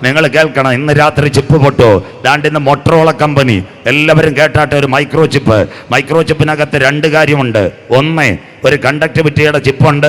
നിങ്ങൾ കേൾക്കണം, ഇന്ന് രാത്രി ചിപ്പ് പൊട്ടു. ഇന്ന് മൊട്ടറോള കമ്പനി എല്ലാവരും കേട്ടാട്ടെ, ഒരു മൈക്രോ ചിപ്പിനകത്ത് 2 കാര്യമുണ്ട്. ഒന്ന്, ഒരു കണ്ടക്ടിവിറ്റിയുടെ ചിപ്പുണ്ട്.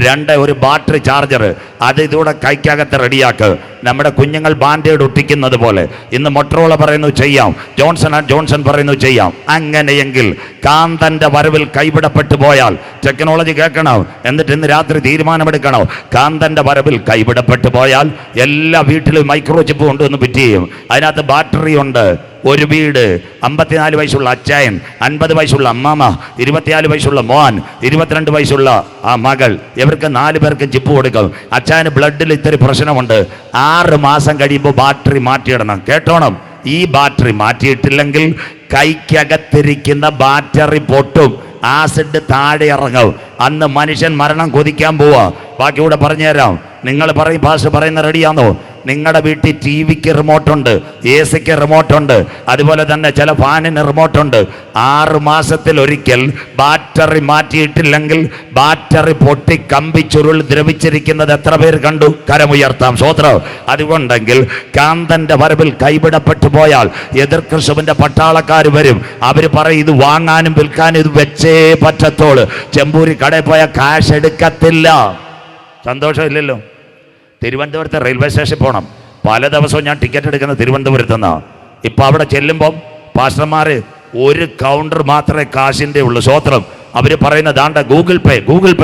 2, ഒരു ബാറ്ററി ചാർജർ. അത് ഇതൂടെ കൈക്കകത്ത് റെഡിയാക്ക്. നമ്മുടെ കുഞ്ഞുങ്ങൾ ബാൻഡേഡ് ഒട്ടിക്കുന്നത് പോലെ ഇന്ന് മൊട്ടറോള പറയുന്നു ചെയ്യാം, ജോൺസൺ പറയുന്നു ചെയ്യാം. അങ്ങനെയെങ്കിൽ കാന്തന്റെ വരവിൽ കൈവിടപ്പെട്ടു പോയാൽ, ടെക്നോളജി കേൾക്കണം, എന്നിട്ട് ഇന്ന് രാത്രി തീരുമാനമെടുക്കണം. കാന്തന്റെ വരവിൽ കൈവിടപ്പെട്ടു പോയാൽ എല്ലാ വീട്ടിലും മൈക്രോ ചിപ്പ് കൊണ്ടുവന്ന് ഫിറ്റ് ചെയ്യും. അതിനകത്ത് ബാറ്ററി ഉണ്ട്. ഒരു വീട്, 54 വയസ്സുള്ള അച്ചായൻ, 50 വയസ്സുള്ള അമ്മാമ, 24 വയസ്സുള്ള മോൻ, 22 വയസ്സുള്ള ആ മകൾ, ഇവർക്ക് 4 പേർക്ക് ചിപ്പ് കൊടുക്കും. അച്ചായന് ബ്ലഡിൽ ഇത്തിരി പ്രശ്നമുണ്ട്. 6 മാസം കഴിയുമ്പോൾ ബാറ്ററി മാറ്റിയിടണം. കേട്ടോണം, ഈ ബാറ്ററി മാറ്റിയിട്ടില്ലെങ്കിൽ കൈക്കകത്തിരിക്കുന്ന ബാറ്ററി പൊട്ടും, ആസിഡ് താഴെ ഇറങ്ങും. അന്ന് മനുഷ്യൻ മരണം കൊതിക്കാൻ പോവാ. ബാക്കി കൂടെ പറഞ്ഞു തരാം. നിങ്ങൾ പറയും, ഭാഷ പറയുന്ന റെഡിയാണോ? നിങ്ങളുടെ വീട്ടിൽ TV-ക്ക് റിമോട്ടുണ്ട്, AC-ക്ക് റിമോട്ടുണ്ട്, അതുപോലെ തന്നെ ചില ഫാനിന് റിമോട്ടുണ്ട്. 6 മാസത്തിൽ ഒരിക്കൽ ബാറ്ററി മാറ്റിയിട്ടില്ലെങ്കിൽ ബാറ്ററി പൊട്ടി കമ്പിച്ചുരുൾ ദ്രവിച്ചിരിക്കുന്നത് എത്ര പേര് കണ്ടു? കരമുയർത്താം, സ്വോത്രം. അതുകൊണ്ടെങ്കിൽ കാന്തന്റെ വരവിൽ കൈവിടപ്പെട്ടു പോയാൽ എതിർ ക്രിസ്തുവിന്റെ പട്ടാളക്കാർ വരും. അവർ പറയും, ഇത് വാങ്ങാനും വിൽക്കാനും ഇത് വെച്ചേ പറ്റത്തോളൂ. ചെമ്പൂരി കടയിൽ പോയ കാശ് എടുക്കത്തില്ല. സന്തോഷമില്ലല്ലോ. തിരുവനന്തപുരത്തെ റെയിൽവേ സ്റ്റേഷനിൽ പോകണം. പല ദിവസവും ഞാൻ ടിക്കറ്റ് എടുക്കുന്നത് തിരുവനന്തപുരത്ത് നിന്നാണ്. ഇപ്പം അവിടെ ചെല്ലുമ്പം പാസ്റ്റർമാർ ഒരു കൗണ്ടർ മാത്രമേ കാശിൻ്റെ ഉള്ളൂ. സ്വോത്രം. അവർ പറയുന്നത് ദാണ്ട ഗൂഗിൾ പേ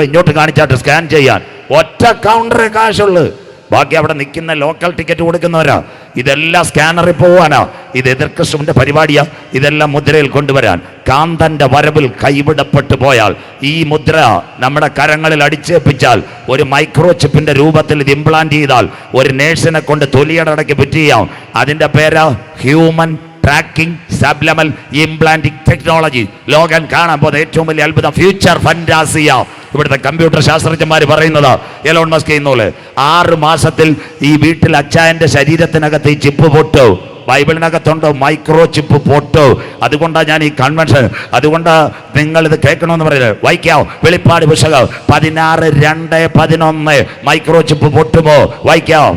ഇങ്ങോട്ട് കാണിച്ചാട്ട് സ്കാൻ ചെയ്യാൻ. ഒറ്റ കൗണ്ടറേ കാശുള്ളൂ. ബാക്കി അവിടെ നിൽക്കുന്ന ലോക്കൽ ടിക്കറ്റ് കൊടുക്കുന്നവരാ. ഇതെല്ലാം സ്കാനറിൽ പോവാനാ. ഇത് എതിർ ക്രിസ്തുവിന്റെ പരിപാടിയാ. ഇതെല്ലാം മുദ്രയിൽ കൊണ്ടുവരാൻ. കാന്തന്റെ വരവിൽ കൈവിടപ്പെട്ടു പോയാൽ ഈ മുദ്ര നമ്മുടെ കരങ്ങളിൽ അടിച്ചേൽപ്പിച്ചാൽ, ഒരു മൈക്രോ ചിപ്പിന്റെ രൂപത്തിൽ ഇത് ഇംപ്ലാന്റ് ചെയ്താൽ, ഒരു നേഴ്സിനെ കൊണ്ട് തൊലിയടക്കി ഫിറ്റ് ചെയ്യാം. അതിന്റെ പേരാ ഹ്യൂമൻ ട്രാക്കിംഗ് സബ്ലിമൽ ഇംപ്ലാന്റിംഗ് ടെക്നോളജി. ലോകം കാണാൻ പോകുന്ന ഏറ്റവും വലിയ അത്ഭുതം, ഫ്യൂച്ചർ ഫന്റാസിയ. ഇവിടുത്തെ കമ്പ്യൂട്ടർ ശാസ്ത്രജ്ഞന്മാർ പറയുന്നത്, എലോൺ മസ്ക് ചെയ്യുന്നോള് 6 മാസത്തിൽ ഈ വീട്ടിൽ അച്ചായന്റെ ശരീരത്തിനകത്ത് ഈ ചിപ്പ് പൊട്ടു. ബൈബിളിനകത്തുണ്ടോ മൈക്രോ ചിപ്പ് പൊട്ടു. അതുകൊണ്ടാണ് ഞാൻ ഈ കൺവെൻഷൻ, അതുകൊണ്ട് നിങ്ങൾ ഇത് കേൾക്കണമെന്ന് പറയുന്നത്. വായിക്കാവോ? വെളിപ്പാട് പുസ്തകം 16:2-11 മൈക്രോ ചിപ്പ് പൊട്ടുമോ? വായിക്കാവോ?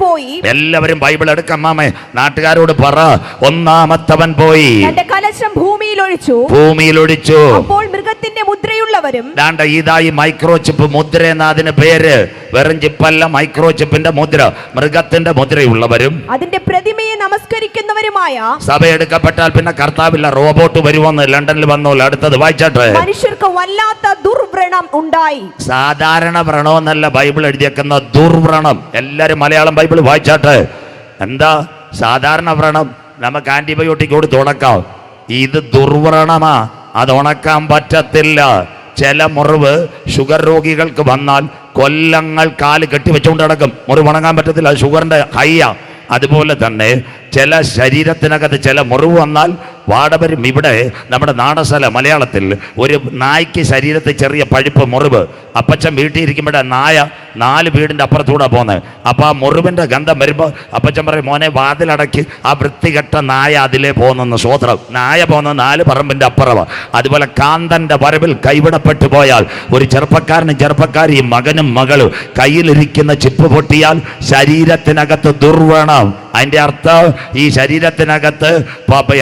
പോയി. എല്ലാവരും ബൈബിൾ എടുക്കാം. മാമേ, നാട്ടുകാരോട് പറ. ഒന്നാമത്തവൻ പോയി കലശം ഭൂമിയിൽ ഒഴിച്ചു. അപ്പോൾ മൃഗത്തിന്റെ മുദ്രയുള്ളവരും. ഇതായി മൈക്രോ ചിപ്പ് മുദ്ര എന്ന അതിന് പേര്. വെറും ചിപ്പല്ല, മൈക്രോ ചിപ്പിന്റെ മുദ്ര, മൃഗത്തിന്റെ മുദ്രയുള്ളവരും അതിന്റെ പ്രതിമയെ നമസ്കരിക്കുന്നവരുമായ. സഭ എടുക്കപ്പെട്ടാൽ പിന്നെ കർത്താവില്ല, റോബോട്ട് വരുമെന്ന് ലണ്ടനിൽ വന്നോളൂ. അടുത്തത് വായിച്ചാട്ടെ. മനുഷ്യർക്ക് വല്ലാത്ത ദുർവ്രണം ഉണ്ടായി. സാധാരണ വ്രണമെന്നല്ല ബൈബിൾ എഴുതിയേക്കുന്ന ദുർവ്രണം. എല്ലാരും മലയാളം ബൈബിൾ വായിച്ചാട്ടെ. എന്താ സാധാരണ വ്രണം? നമുക്ക് ആന്റിബയോട്ടിക് കൊടുത്ത് ഉണക്കാം. ഇത് ദുർവ്രണമാ. അത് ഉണക്കാൻ പറ്റത്തില്ല. ചില മുറിവ് ഷുഗർ രോഗികൾക്ക് വന്നാൽ കൊല്ലങ്ങൾ കാല് കെട്ടിവെച്ചുകൊണ്ട് നടക്കും. മുറിവ് ഉണങ്ങാൻ പറ്റത്തില്ല, അത് ഷുഗറിന്റെ ഹൈയാ. അതുപോലെ തന്നെ ചില ശരീരത്തിനകത്ത് ചില മുറിവ് വന്നാൽ വാടവരും. ഇവിടെ നമ്മുടെ നാടസ്ഥല മലയാളത്തിൽ ഒരു നായ്ക്ക് ശരീരത്തിൽ ചെറിയ പഴുപ്പ് മുറിവ്. അപ്പച്ചൻ വീട്ടിൽ ഇരിക്കുമ്പോഴേ നായ 4 വീടിൻ്റെ അപ്പുറത്തൂടെ പോകുന്നത്. അപ്പോൾ ആ മുറിവിൻ്റെ ഗന്ധം വരുമ്പോൾ അപ്പച്ചൻ പറയും, മോനെ വാതിലടക്കി, ആ വൃത്തികെട്ട നായ അതിലേ പോകുന്നെന്ന്. സ്വോത്രം. നായ പോകുന്ന 4 പറമ്പിൻ്റെ അപ്പുറമാണ്. അതുപോലെ കാന്തൻ്റെ വരവിൽ കൈവിടപ്പെട്ടു പോയാൽ ഒരു ചെറുപ്പക്കാരിയും മകനും മകളും കയ്യിലിരിക്കുന്ന ചിപ്പ് പൊട്ടിയാൽ ശരീരത്തിനകത്ത് ദുർവ്രണം. അതിൻ്റെ അർത്ഥം ഈ ശരീരത്തിനകത്ത്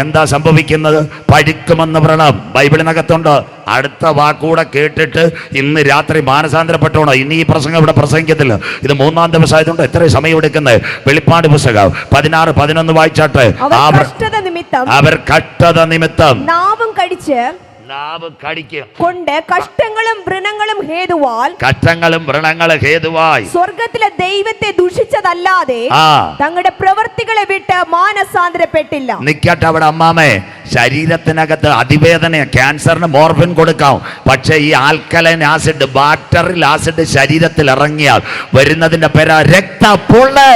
എന്താ സംഭവിക്കുന്നത്? പഴുക്കുമെന്ന് വ്രണം ബൈബിളിനകത്തുണ്ട്. അടുത്ത വാക്കൂടെ കേട്ടിട്ട് ഇന്ന് രാത്രി മാനസാന്തരപ്പെട്ടോണോ. ഇനി ഈ പ്രസംഗം ഇവിടെ പ്രസംഗിക്കത്തില്ല. ഇത് 3-ാം ദിവസമായതുകൊണ്ട് എത്ര സമയം എടുക്കുന്നത്? വെളിപ്പാട് പുസ്തകം 16-11 വായിച്ചാട്ടെ. അവർ കഷ്ടത നിമിത്തം നാവും കടിച്ച് കൊണ്ട് കഷ്ടങ്ങളും വ്രണങ്ങളും ഹേതുവായി സ്വർഗത്തിലെ ദൈവത്തെ ദുഷിച്ചതല്ലാതെ തങ്ങളുടെ പ്രവർത്തികളെ വിട്ട് മാനസാന്തരപ്പെട്ടില്ല. നിക്കട്ടെ അവിടെ അമ്മാമേ. ശരീരത്തിനകത്ത് അതിവേദന, ക്യാൻസറിന് മോർഫിൻ കൊടുക്കാം. പക്ഷെ ഈ ആൽക്കലൈൻ ആസിഡ്, ബാറ്ററിൽ ആസിഡ് ശരീരത്തിൽ ഇറങ്ങിയാൽ വരുന്നതിന്റെ പേരാ രക്തപ്പൊള്ള്.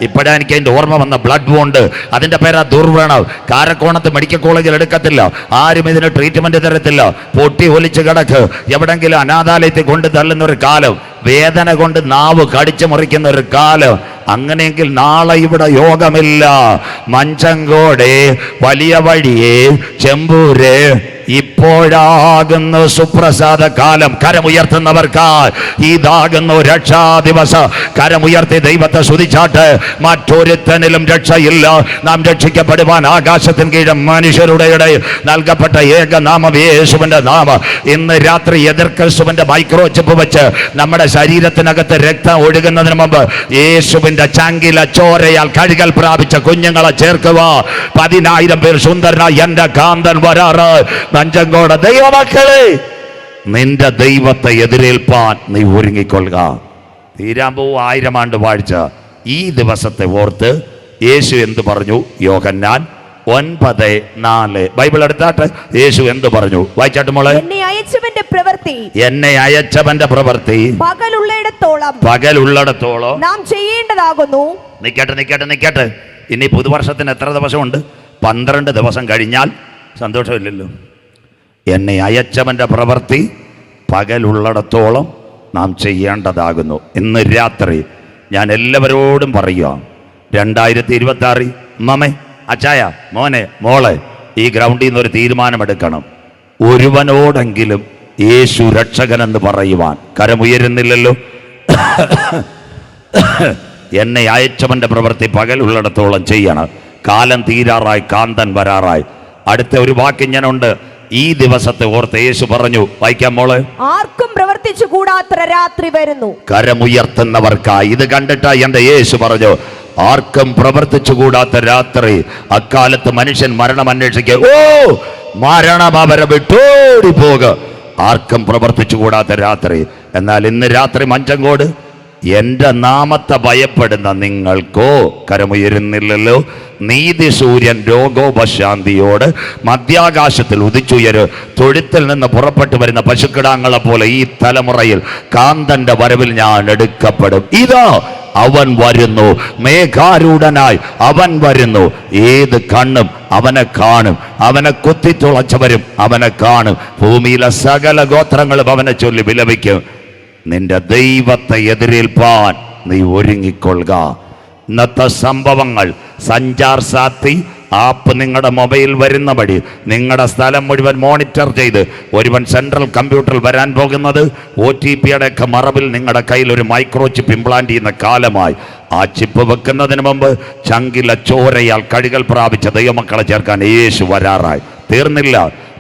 ഇപ്പോഴാണ് എനിക്ക് അതിൻ്റെ ഓർമ്മ വന്ന. ബ്ലഡ് വോണ്ട്, അതിൻ്റെ പേരാ ദുർവ്രണം. കാരക്കോണത്ത് മെഡിക്കൽ കോളേജിൽ എടുക്കത്തില്ല, ആരും ഇതിന് ട്രീറ്റ്മെന്റ് തരത്തില്ല. പൊട്ടി ഒലിച്ച് കിടക്ക്. എവിടെങ്കിലും അനാഥാലയത്തിൽ കൊണ്ട് തള്ളുന്ന ഒരു കാലം, വേദന കൊണ്ട് നാവ് കടിച്ചു മുറിക്കുന്ന ഒരു കാലം. അങ്ങനെയെങ്കിൽ നാളെ ഇവിടെ യോഗമില്ല. മഞ്ചങ്കോട്, വലിയ വഴിയെ, ചെമ്പൂര്, ഇപ്പോഴാകുന്ന സുപ്രസാദ കാലം. കരമുയർത്തുന്നവർക്ക് ഇതാകുന്ന രക്ഷാ ദിവസം. കരമുയർത്തി ദൈവത്തെ സ്തുതിച്ചാട്ട്. മറ്റൊരുത്തനിലും രക്ഷയില്ല. നാം രക്ഷിക്കപ്പെടുവാൻ ആകാശത്തിന് കീഴ് മനുഷ്യരുടെ ഇടയിൽ നൽകപ്പെട്ട ഏകനാമം യേശുവിന്റെ നാമം. ഇന്ന് രാത്രി എതിർ ക്രിസ്തുവിന്റെ മൈക്രോ ചിപ്പ് വെച്ച് നമ്മുടെ ശരീരത്തിനകത്ത് രക്തം ഒഴുകുന്നതിന് മുമ്പ് യേശുവിന്റെ ചങ്കില ചോരയാൽ കഴുകൽ പ്രാപിച്ച കുഞ്ഞുങ്ങളെ ചേർക്കുക. 10,000 പേർ സുന്ദരനായി എന്റെ കാന്തൻ വരാറ്. മഞ്ചങ്കോട് ദൈവമക്കളെ, നിന്റെ ദൈവത്തെ എതിരേൽപ്പാൻ നീ ഒരുങ്ങിക്കൊള്ളുക. തീരാൻ പോവും 1000 ആണ്ട് വാഴ്ച. ഈ ദിവസത്തെ ഓർത്ത് യേശു എന്ത് പറഞ്ഞു? യോഹന്നാൻ 9:4 ബൈബിൾ എടുത്താട്ട് യേശു എന്ത് പറഞ്ഞു? വായിച്ചാട്ട് മോളെ. എന്നെ അയച്ചവന്റെ പ്രവൃത്തി പകലുള്ളിടത്തോളം നാം ചെയ്യേണ്ടതാകുന്നു. നിക്കട്ടെ. ഇനി പുതുവർഷത്തിന് എത്ര ദിവസമുണ്ട്? 12 ദിവസം കഴിഞ്ഞാൽ സന്തോഷമില്ലല്ലോ. എന്നെ അയച്ചവന്റെ പ്രവൃത്തി പകലുള്ളിടത്തോളം നാം ചെയ്യേണ്ടതാകുന്നു. ഇന്ന് രാത്രി ഞാൻ എല്ലാവരോടും പറയുക, 2026 മമ്മേ, അച്ചായ, മോനെ, മോളെ, ഈ ഗ്രൗണ്ടിൽ നിന്ന് ഒരു തീരുമാനമെടുക്കണം. ഒരുവനോടെങ്കിലും യേശു രക്ഷകനെന്ന് പറയുവാൻ. കരമുയരുന്നില്ലല്ലോ. എന്നെ അയച്ചവന്റെ പ്രവൃത്തി പകലുള്ളിടത്തോളം ചെയ്യണം. കാലം തീരാറായി, കാന്തൻ വരാറായി. അടുത്ത ഒരു വാക്ക് ഇങ്ങനുണ്ട്. ഈ ദിവസത്തെ ഓർത്ത് യേശു പറഞ്ഞു. വായിക്കാം മോളെ. ആർക്കും പ്രവർത്തിച്ചു കൂടാത്ത രാത്രി വരുന്നു. കരമുയർത്തുന്നവർക്കായി. ഇത് കണ്ടിട്ട് എന്റെ യേശു പറഞ്ഞു, ആർക്കും പ്രവർത്തിച്ചു കൂടാത്ത രാത്രി. അക്കാലത്ത് മനുഷ്യൻ മരണം അന്വേഷിക്കുക. ഓ, മരണം അവരെ വിട്ടോടി പോക. ആർക്കും പ്രവർത്തിച്ചു കൂടാത്ത രാത്രി. എന്നാൽ ഇന്ന് രാത്രി മഞ്ചങ്കോട്, എന്റെ നാമത്തെ ഭയപ്പെടുന്ന നിങ്ങൾക്കോ കരമുയരുന്നില്ലല്ലോ. നീതി സൂര്യൻ രോഗോപശാന്തിയോട് മധ്യാകാശത്തിൽ ഉദിച്ചുയര്. തൊഴുത്തിൽ നിന്ന് പുറപ്പെട്ടു വരുന്ന പശുക്കിടാങ്ങളെ പോലെ ഈ തലമുറയിൽ കാന്തന്റെ വരവിൽ ഞാൻ എടുക്കപ്പെടും. ഇതാ അവൻ വരുന്നു, മേഘാരൂഢനായി അവൻ വരുന്നു. ഏത് കണ്ണും അവനെ കാണും. അവനെ കുത്തിത്തുളച്ചവരും അവനെ കാണും. ഭൂമിയിലെ സകല ഗോത്രങ്ങളും അവനെ ചൊല്ലി വിലപിക്കും. നിന്റെ ദൈവത്തെ എതിരേൽപ്പാൻ നീ ഒരുങ്ങിക്കൊള്ളുക. ഇന്നത്തെ സംഭവങ്ങൾ സഞ്ചാർ സാത്തി ആപ്പ് നിങ്ങളുടെ മൊബൈൽ വരുന്ന വഴി നിങ്ങളുടെ സ്ഥലം മുഴുവൻ മോണിറ്റർ ചെയ്ത് ഒരുവൻ സെൻട്രൽ കമ്പ്യൂട്ടറിൽ വരാൻ പോകുന്നത് OTPയുടെ ഒക്കെ മറവിൽ നിങ്ങളുടെ കയ്യിൽ ഒരു മൈക്രോ ചിപ്പ് ഇംപ്ലാന്റ് ചെയ്യുന്ന കാലമായി. ആ ചിപ്പ് വെക്കുന്നതിന് മുമ്പ് ചങ്കില ചോരയാൽ കഴുകൽ പ്രാപിച്ച ദൈവമക്കളെ ചേർക്കാൻ യേശു വരാറായി. തീർന്നില്ല.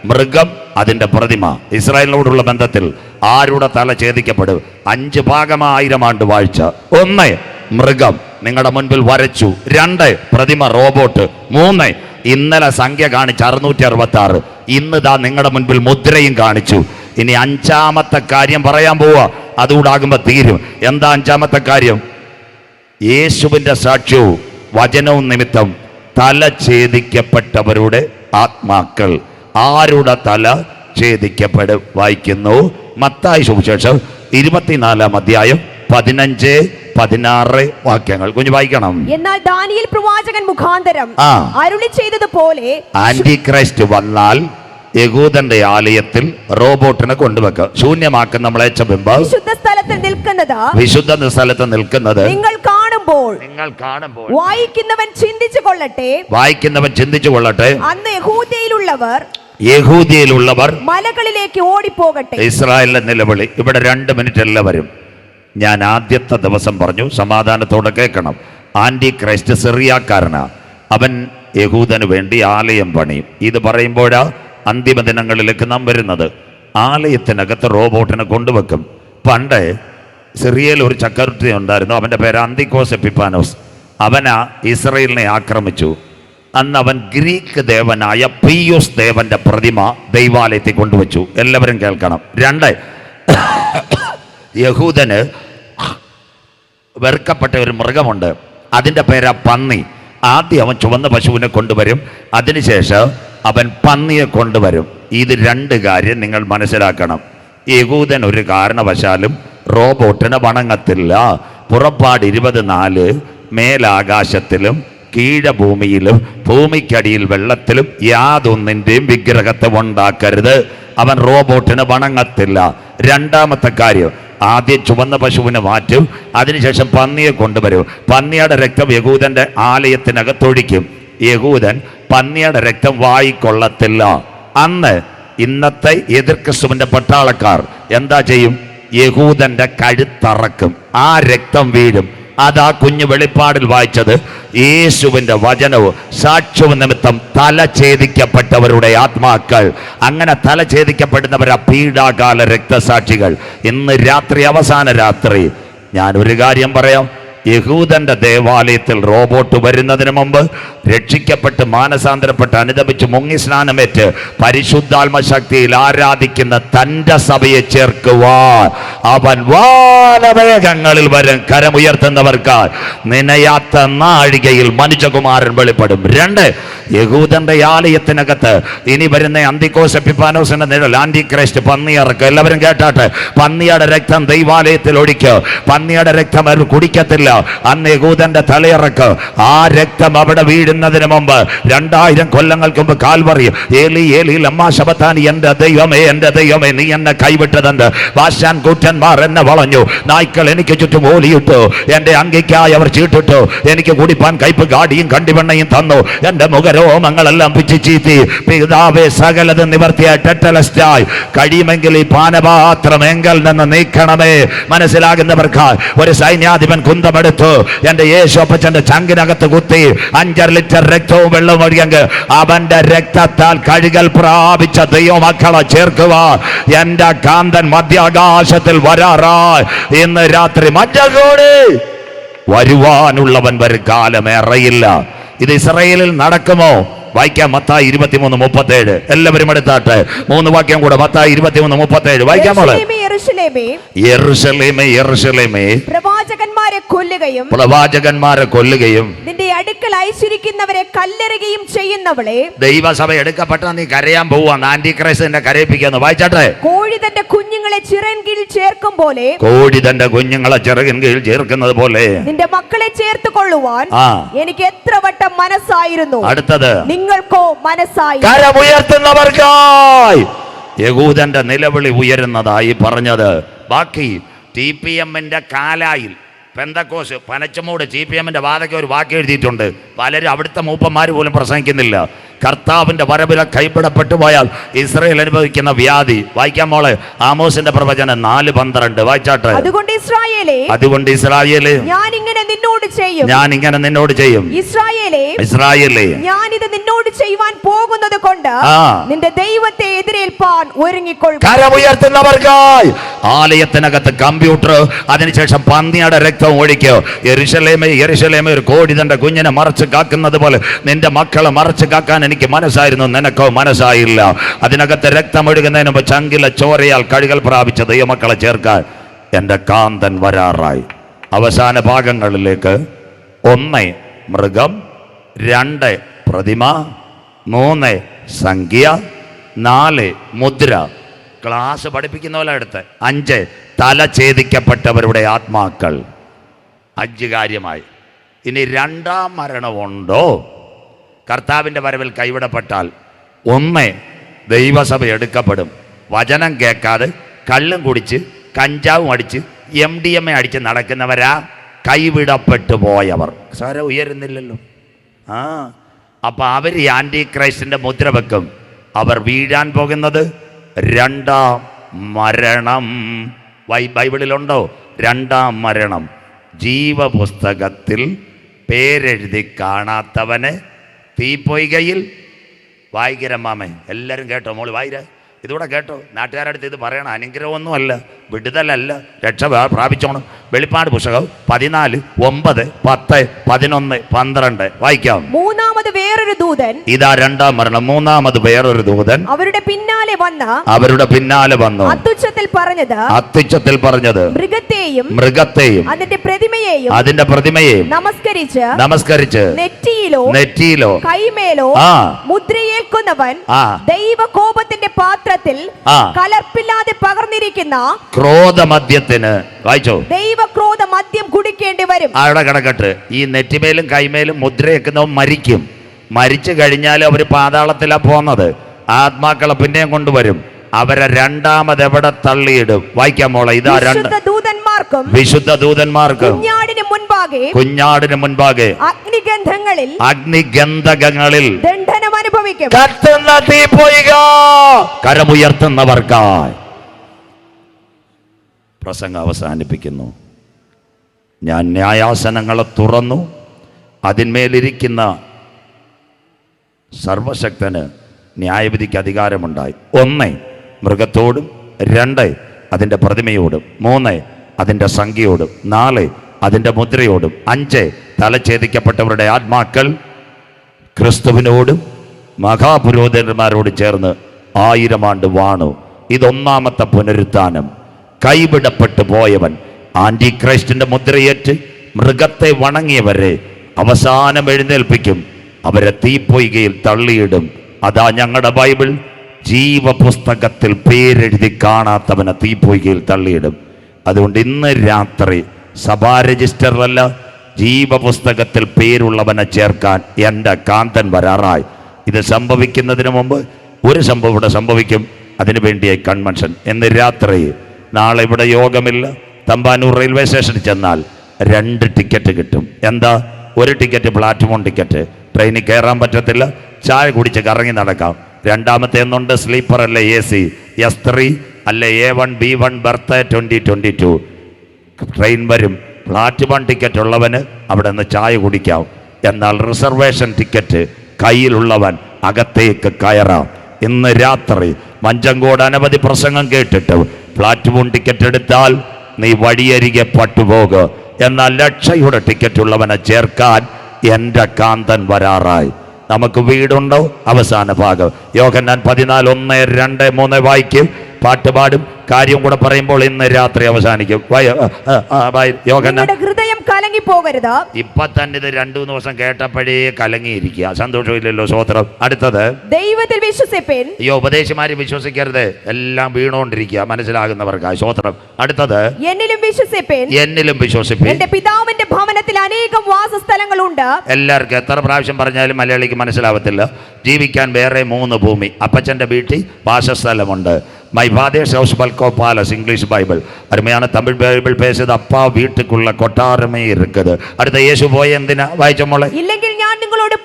മൃഗം, അതിൻ്റെ പ്രതിമ. ഇസ്രായേലിനോടുള്ള ബന്ധത്തിൽ ആരുടെ തല ഛേദിക്കപ്പെടും? 5 ഭാഗം 1000 ആണ്ട് വാഴ്ച. 1 മൃഗം നിങ്ങളുടെ മുൻപിൽ വരച്ചു. 2 പ്രതിമ, റോബോട്ട്. 3 ഇന്നലെ സംഖ്യ കാണിച്ച് 666. ഇന്ന് ദാ നിങ്ങളുടെ മുൻപിൽ മുദ്രയും കാണിച്ചു. ഇനി 5ാമത്തെ കാര്യം പറയാൻ പോവാ. അതുകൂടാകുമ്പോ തീരും. എന്താ 5ാമത്തെ കാര്യം? യേശുവിന്റെ സാക്ഷ്യവും വചനവും നിമിത്തം തല ഛേദിക്കപ്പെട്ടവരുടെ ആത്മാക്കൾ. ആരുടെ തല ഛേദിക്കപ്പെടും? വായിക്കുന്നു മത്തായി സുവിശേഷം 24-ാം അധ്യായം 15-16 വാക്യങ്ങൾ. കുഞ്ഞു വായിക്കണം. എന്നാൽ ദാനിയേൽ പ്രവാചകൻ മുഖാന്തരം അരുളി ചെയ്തതുപോലെ ആന്റിക്രൈസ്റ്റ് വന്നാൽ യഹൂദന്റെ ആലയത്തിൽ റോബോട്ടിനെ കൊണ്ടുവെക്കുക. ശൂന്യമാക്കുന്ന മ്ലേച്ഛബിംബം വിശുദ്ധ സ്ഥലത്ത് നിൽക്കുന്നത് നിങ്ങൾ കാണുമ്പോൾ വായിക്കുന്നവൻ ചിന്തിച്ചു കൊള്ളട്ടെ. അന്ന് യഹൂദയിലുള്ളവർ മലകളിലേക്ക് ഓടിപ്പോകട്ടെ. ഇസ്രായേലിന്റെ നിലവിളി. ഇവിടെ 2 മിനിറ്റ് എല്ലാവരും. ഞാൻ ആദ്യത്തെ ദിവസം പറഞ്ഞു, സമാധാനത്തോടെ കേൾക്കണം. ആന്റി ക്രൈസ്റ്റ് സിറിയാക്കാരനാ. അവൻ യഹൂദന് വേണ്ടി ആലയം പണിയും. ഇത് പറയുമ്പോഴാ അന്തിമ ദിനങ്ങളിലേക്ക് നാം വരുന്നത്. ആലയത്തിനകത്ത് റോബോട്ടിനെ കൊണ്ടുവെക്കും. പണ്ട് സിറിയയിൽ ഒരു ചക്രവർത്തി ഉണ്ടായിരുന്നു. അവൻ്റെ പേര് അന്തിക്കോസ് എപ്പിഫാനോസ്. അവനാ ഇസ്രയേലിനെ ആക്രമിച്ചു. അന്ന് അവൻ ഗ്രീക്ക് ദേവനായ പിയൂസ് ദേവന്റെ പ്രതിമ ദൈവാലയത്തിൽ കൊണ്ടുവച്ചു. എല്ലാവരും കേൾക്കണം. 2 യഹൂദന് വെറുക്കപ്പെട്ട ഒരു മൃഗമുണ്ട്. അതിൻ്റെ പേരാ പന്നി. ആദ്യം അവൻ ചുവന്ന പശുവിനെ കൊണ്ടുവരും. അതിനുശേഷം അവൻ പന്നിയെ കൊണ്ടുവരും. ഇത് 2 കാര്യം നിങ്ങൾ മനസ്സിലാക്കണം. യഹൂദൻ ഒരു കാരണവശാലും റോബോട്ടിനെ വണങ്ങത്തില്ല. പുറപ്പാട് 24 മേലാകാശത്തിലും കീഴഭൂമിയിലും ഭൂമിക്കടിയിൽ വെള്ളത്തിലും യാതൊന്നിൻ്റെയും വിഗ്രഹത്തെ ഉണ്ടാക്കരുത്. അവൻ റോബോട്ടിന് വണങ്ങത്തില്ല. 2ാമത്തെ കാര്യം, ആദ്യം ചുവന്ന പശുവിനെ മാറ്റും, അതിനുശേഷം പന്നിയെ കൊണ്ടുവരും. പന്നിയുടെ രക്തം യഹൂദന്റെ ആലയത്തിനകത്തൊഴിക്കും. യഹൂദൻ പന്നിയുടെ രക്തം വായിക്കൊള്ളത്തില്ല. അന്ന് ഇന്നത്തെ എതിർ ക്രിസ്തുവിന്റെ പട്ടാളക്കാർ എന്താ ചെയ്യും? യഹൂദന്റെ കഴുത്തറക്കും, ആ രക്തം വീഴും. അതാ കുഞ്ഞു വെളിപ്പാടിൽ വായിച്ചത്. യേശുവിന്റെ വചനവും സാക്ഷ്യവും നിമിത്തം തല ഛേദിക്കപ്പെട്ടവരുടെ ആത്മാക്കൾ, അങ്ങനെ തല ഛേദിക്കപ്പെടുന്നവരാ പീഡാകാല രക്തസാക്ഷികൾ. ഇന്ന് രാത്രി, അവസാന രാത്രി, ഞാൻ ഒരു കാര്യം പറയാം. യഹൂദന്റെ ദേവാലയത്തിൽ റോബോട്ട് വരുന്നതിന് മുമ്പ് രക്ഷിക്കപ്പെട്ട് മാനസാന്തരപ്പെട്ട് അനുദപിച്ച് മുങ്ങി സ്നാനമേറ്റ് പരിശുദ്ധാത്മ ശക്തിയിൽ ആരാധിക്കുന്ന തന്റെ സഭയെ ചേർക്കുവാൻ അവൻ വാനവേഗങ്ങളിൽ വരും. കരമുയർത്തുന്നവർക്ക് നനയാത്ത നാഴികയിൽ മനുഷ്യകുമാരൻ വെളിപ്പെടും. 2, യഹൂദന്റെ ആലയത്തിനകത്ത് ഇനി വരുന്ന അന്തിക്കോസ് എപ്പിഫാനോസിന്റെ നിഴൽ, ആന്റി ക്രൈസ്റ്റ്, പന്നിയിറക്ക്. എല്ലാവരും കേട്ടാട്ടെ. പന്നിയുടെ രക്തം ദൈവാലയത്തിൽ ഒഴിക്കുക. പന്നിയുടെ രക്തം അവർ കുടിക്കത്തില്ല. അന്ന് യഹൂദന്റെ തലയിറക്ക്. ആ രക്തം അവിടെ വീഴുന്നതിന് മുമ്പ് 2000 കൊല്ലങ്ങൾക്ക് മുമ്പ് കാൽവറി, ഏലി ഏലി ലമ്മാ ശബത്താനി, എന്റെ ദൈവമേ എന്റെ ദൈവമേ നീ എന്നെ കൈവിട്ടതെന്ത്? വാശാൻ കൂറ്റന്മാർ എന്നെ വളഞ്ഞു, നായ്ക്കൾ എനിക്ക് ചുറ്റും ഓലിയിട്ടു, എന്റെ അങ്കിക്കായി അവർ ചീട്ടിട്ടു, എനിക്ക് കുടിപ്പാൻ കയ്പ് കാടിയും കണ്ടിവെണ്ണയും തന്നു, എന്റെ മുഖരോമങ്ങളെല്ലാം പിച്ചു ചീത്തി. പിതാവേ സകലത് നിവർത്തിയായി ടെറ്റലസ്റ്റായി കഴിയുമെങ്കിൽ ഈ പാനപാത്രം എങ്കിൽ നിന്ന് നീക്കണമേ. മനസ്സിലാകുന്നവർക്ക് ഒരു സൈന്യാധിപൻ കുന്തമെടുത്തു എന്റെ യേശോപ്പച്ചന്റെ ചങ്കിനകത്ത് കുത്തി 5 ലിറ്റർ രക്തവും വെള്ളവും ഒഴിയെങ്കിൽ അവന്റെ രക്തത്താൽ കഴുകൽ പ്രാപിച്ച ദൈവമക്കളെ ചേർക്കുക. എന്റെ കാന്തൻ മധ്യാകാശത്തിൽ വരാറായി. ഇന്ന് രാത്രി മഞ്ഞകൂടി വരുവാനുള്ളവൻ വരും കാലമേറയില്ല. ഇത് ഇസ്രായേലിൽ നടക്കുമോ? വായിക്കാം. മത്തായി 23:37. എല്ലാവരും എടുത്താട്ടെ. 3 വാക്യം കൂടെ. മത്തായി 23:37 വായിക്കാം. യെരൂശലേമേ യെരൂശലേമേ, പ്രവാചകന്മാരെ കൊല്ലുകയും നിന്റെ അടുക്കൽ അയച്ചിരിക്കുന്നവരെ കല്ലെറിയുകയും ചെയ്യുന്നവളെ. ദൈവസഭ എടുക്കപ്പെട്ട നീ കരയാൻ പോവാണ്. ആന്റി ക്രൈസ്റ്റിനെ കരയിപ്പിക്കുന്നു. വായിച്ചാട്ടെ. കോഴി തന്റെ കുഞ്ഞുങ്ങളെ ചിറകിൻ കീഴിൽ ചേർക്കും പോലെ, കോഴി തന്റെ കുഞ്ഞുങ്ങളെ ചിറകിൻ കീഴിൽ ചേർക്കുന്നത് പോലെ നിന്റെ മക്കളെ ചേർത്ത് കൊള്ളുവാൻ എനിക്ക് എത്ര വട്ടം മനസ്സായിരുന്നു. അടുത്തത്, നിങ്ങൾക്കോ മനസ്സായി. കരമുയർത്തുന്നവർക്കായി യഹൂദന്റെ നിലവിളി ഉയരുന്നതായി പറഞ്ഞത്. ബാക്കി TPMന്റെ കാലായിൽ പെന്തക്കോസ് പനച്ചമൂട് TPMന്റെ വാതയ്ക്ക് ഒരു വാക്ക് എഴുതിയിട്ടുണ്ട്. പലരും അവിടുത്തെ മൂപ്പന്മാർ പോലും പ്രസംഗിക്കുന്നില്ല. കർത്താവിന്റെ വരവിലെ കൈപ്പിടപ്പെട്ടു പോയാൽ ഇസ്രായേൽ അനുഭവിക്കുന്ന വ്യാധി. വായിക്കാൻ മോളെ. ആമോസിന്റെ പ്രവചനം 4:12 വായിച്ചാട്ടെ. അതുകൊണ്ട് ഇസ്രായേലേ ഞാൻ ഇങ്ങനെ നിന്നോട് ചെയ്യും. ഇസ്രായേലേ ഞാനിത് നിന്നോട് ചെയ്യുവാൻ പോകുന്നത് കൊണ്ട് നിന്റെ ദൈവത്തെ എതിരേൽപ്പാൻ ഒരുങ്ങിക്കൊള്ളുക. കരമുയർത്തുന്നവർക്കായി ആലയത്തിനകത്ത് കമ്പ്യൂട്ടർ, അതിനുശേഷം പന്നിയുടെ രക്തം ഒഴിക്കോ. യെരൂശലേമേ യെരൂശലേമേ, ഒരു കോഴി തന്റെ കുഞ്ഞിനെ മറച്ച് കാക്കുന്നത് പോലെ നിന്റെ മക്കളെ മറച്ച് കാക്കാൻ എനിക്ക് മനസ്സായിരുന്നു, നിനക്കോ മനസ്സായില്ല. അതിനകത്ത് രക്തം ഒഴുകുന്നതിന് മുമ്പ് ചങ്കിലെ ചോരയാൽ കഴുകൽ പ്രാപിച്ച ദൈവമക്കളെ ചേർക്കാൻ എൻ്റെ കാന്തൻ വരാറായി. അവസാന ഭാഗങ്ങളിലേക്ക്. 1 മൃഗം, 2 പ്രതിമ, 3 സംഖ്യ, 4 മുദ്ര. ക്ലാസ് പഠിപ്പിക്കുന്ന പോലെ എടുത്ത് 5 തല ഛേദിക്കപ്പെട്ടവരുടെ ആത്മാക്കൾ. 5 കാര്യമായി. ഇനി 2ാം മരണമുണ്ടോ? കർത്താവിൻ്റെ വരവിൽ കൈവിടപ്പെട്ടാൽ 1 ദൈവസഭ എടുക്കപ്പെടും. വചനം കേൾക്കാതെ കള്ളും കുടിച്ച് കഞ്ചാവും അടിച്ച് MDMA അടിച്ച് നടക്കുന്നവരാ കൈവിടപ്പെട്ടു പോയവർ. സാരം ഉയരുന്നില്ലല്ലോ. അപ്പം അവർ ഈ ആൻറ്റി ക്രൈസ്റ്റിൻ്റെ മുദ്ര വെക്കും. അവർ വീഴാൻ പോകുന്നത് 2ാം മരണം. ബൈബിളിലുണ്ടോ 2ാം മരണം? ജീവപുസ്തകത്തിൽ പേരെഴുതി കാണാത്തവന് തീപ്പൊയ്കയിൽ. വായിക്കരമ്മാമേ, എല്ലാവരും കേട്ടോ. മോള് വായിര, ഇതുകൂടെ കേട്ടോ. നാട്ടുകാരടുത്ത് ഇത് പറയണം. അനുഗ്രഹമൊന്നുമല്ല, വിടുതലല്ല, രക്ഷ പ്രാപിച്ചോണം. വെളിപ്പാട് പുസ്തകം 14, 9, 10, 11, 12 വായിക്കാം. മൂന്നാമത് വേറൊരു ദൂതൻ. ഇതാ 2ാം മരണം. മൂന്നാമത് വേറൊരു ദൂതൻ അവരുടെ പിന്നാലെ വന്ന് അത്യുച്ചത്തിൽ പറഞ്ഞത് മൃഗത്തെയും അതിന്റെ പ്രതിമയെയും നമസ്കരിച്ച് നെറ്റിയിലോ കൈമേലോ മുദ്രയേൽക്കുന്നവൻ ദൈവകോപത്തിന്റെ പാത്രത്തിൽ കലർപ്പില്ലാതെ പകർന്നിരിക്കുന്ന ക്രോധമദ്യത്തിന്, വായിച്ചോ, ദൈവക്രോധ മദ്യം കുടിക്കേണ്ടി വരും. അവിടെ കിടക്കട്ടെ. ഈ നെറ്റിമേലും കൈമേലും മുദ്രയേക്കുന്നവൻ മരിക്കും. മരിച്ചു കഴിഞ്ഞാൽ അവർ പാതാളത്തിലാണ് പോകുന്നത്. ആത്മാക്കളെ പിന്നെയും കൊണ്ടുവരും. അവരെ രണ്ടാമത് എവിടെ തള്ളിയിടും? വായിക്കാം മോളെ. ഇതാ വിശുദ്ധ ദൂതന്മാർക്കും കുഞ്ഞാടിന് മുൻപാകെ അഗ്നിഗന്ധകങ്ങളിൽ ദണ്ഡനം അനുഭവിക്കും. കത്തുന്ന തീപ്പൊയ്ക കരമുയർത്തുന്നവർക്കായി. പ്രസംഗം അവസാനിപ്പിക്കുന്നു. ഞാൻ ന്യായാസനങ്ങളെ തുറന്നു, അതിന്മേലിരിക്കുന്ന സർവശക്തന് ന്യായവിധിക്ക് അധികാരമുണ്ടായി. 1 മൃഗത്തോടും, 2 അതിൻ്റെ പ്രതിമയോടും, 3 അതിൻ്റെ സംഖ്യയോടും, 4 അതിൻ്റെ മുദ്രയോടും, 5 തലഛേദിക്കപ്പെട്ടവരുടെ ആത്മാക്കൾ ക്രിസ്തുവിനോടും മഹാപുരോഹിതന്മാരോട് ചേർന്ന് 1000 ആണ്ട് വാണു. ഇതൊന്നാമത്തെ പുനരുത്ഥാനം. കൈവിടപ്പെട്ടു പോയവൻ ആന്റി ക്രൈസ്റ്റിന്റെ മുദ്രയേറ്റ് മൃഗത്തെ വണങ്ങിയവരെ അവസാനം എഴുന്നേൽപ്പിക്കും. അവരെ തീപ്പൊയ്കയിൽ തള്ളിയിടും. അതാ ഞങ്ങളുടെ ബൈബിൾ. ജീവപുസ്തകത്തിൽ പേരെഴുതി കാണാത്തവനെ തീപ്പൊയ്കയിൽ തള്ളിയിടും. അതുകൊണ്ട് ഇന്ന് രാത്രി സഭാ രജിസ്റ്ററിലല്ല, ജീവപുസ്തകത്തിൽ പേരുള്ളവനെ ചേർക്കാൻ എൻ്റെ കാന്തൻ വരാറായി. ഇത് സംഭവിക്കുന്നതിന് മുമ്പ് ഒരു സംഭവം ഇവിടെ സംഭവിക്കും. അതിനു വേണ്ടിയായി കൺവെൻഷൻ. ഇന്ന് രാത്രി, നാളെ ഇവിടെ യോഗമില്ല. തമ്പാനൂർ റെയിൽവേ സ്റ്റേഷനിൽ ചെന്നാൽ 2 ടിക്കറ്റ് കിട്ടും. എന്താ? ഒരു ടിക്കറ്റ് പ്ലാറ്റ്ഫോം ടിക്കറ്റ്. ട്രെയിനിൽ കയറാൻ പറ്റത്തില്ല, ചായ കുടിച്ച് കറങ്ങി നടക്കാം. രണ്ടാമത്തെ എന്നുണ്ട്, സ്ലീപ്പർ അല്ലെ AC, S3 അല്ലെ A1 B1 ബർത്ത് 2022. ട്രെയിൻ വരും. പ്ലാറ്റ്ഫോം ടിക്കറ്റ് ഉള്ളവന് അവിടെ നിന്ന് ചായ കുടിക്കാം. എന്നാൽ റിസർവേഷൻ ടിക്കറ്റ് കയ്യിലുള്ളവൻ അകത്തേക്ക് കയറാം. ഇന്ന് രാത്രി മഞ്ചങ്കോട് അനവധി പ്രസംഗം കേട്ടിട്ട് പ്ലാറ്റ്ഫോം ടിക്കറ്റ് എടുത്താൽ നീ വഴിയരികെ പട്ടുപോകുക. എന്നാൽ ലക്ഷയുടെ ടിക്കറ്റ് ഉള്ളവനെ ചേർക്കാൻ എൻ്റെ കാന്തൻ വരാറായി. നമുക്ക് വീടുണ്ടോ? അവസാന ഭാഗം യോഹന്നാൻ 14, 1, 2, 3 വായിക്കും. പാട്ടുപാടും കാര്യം കൂടെ പറയുമ്പോൾ ഇന്ന് രാത്രി അവസാനിക്കും. ഹൃദയം കലങ്ങി പോകരുത്. ഇപ്പൊ തന്നെ ഇത് 2-3 ദിവസം കേട്ടപ്പോഴേ കലങ്ങിയിരിക്കുക. സന്തോഷമില്ലല്ലോ? സ്വോത്രം. അടുത്തത്, ദൈവത്തിൽ വിശ്വസിപ്പിൻ. ഈ ഉപദേശിമാര് വിശ്വസിക്കരുത്, എല്ലാം വീണുകൊണ്ടിരിക്കുക മനസ്സിലാകുന്നവർക്കായി. സ്വോത്രം. അടുത്തത്, എന്നിലും വിശ്വസിപ്പിൻ. എന്നിലും വിശ്വസിപ്പിൻ. എന്റെ പിതാവിന്റെ ഭവനത്തിൽ അനേകം വാസസ്ഥലങ്ങളുണ്ട്. എല്ലാവർക്കും എത്ര പ്രാവശ്യം പറഞ്ഞാലും മലയാളിക്ക് മനസ്സിലാവത്തില്ല. ജീവിക്കാൻ വേറെ 3 ഭൂമി. അപ്പച്ചന്റെ വീട്ടിൽ വാസസ്ഥലമുണ്ട്. മൈ ഫാദേഴ്സ് ഹൗസ് ബൽക്കോ പാലസ്, ഇംഗ്ലീഷ് ബൈബിൾ. അരുമയാണ് തമിഴ് ബൈബിൾ പേശത് അപ്പാ വീട്ടുക്കുള്ള കൊട്ടാരമേ ഇരിക്കുന്നത്. അടുത്ത, യേശു പോയ എന്തിനാ? വായിച്ച മോളെ. ഇല്ലെങ്കിൽ ഞാൻ നിങ്ങളോട്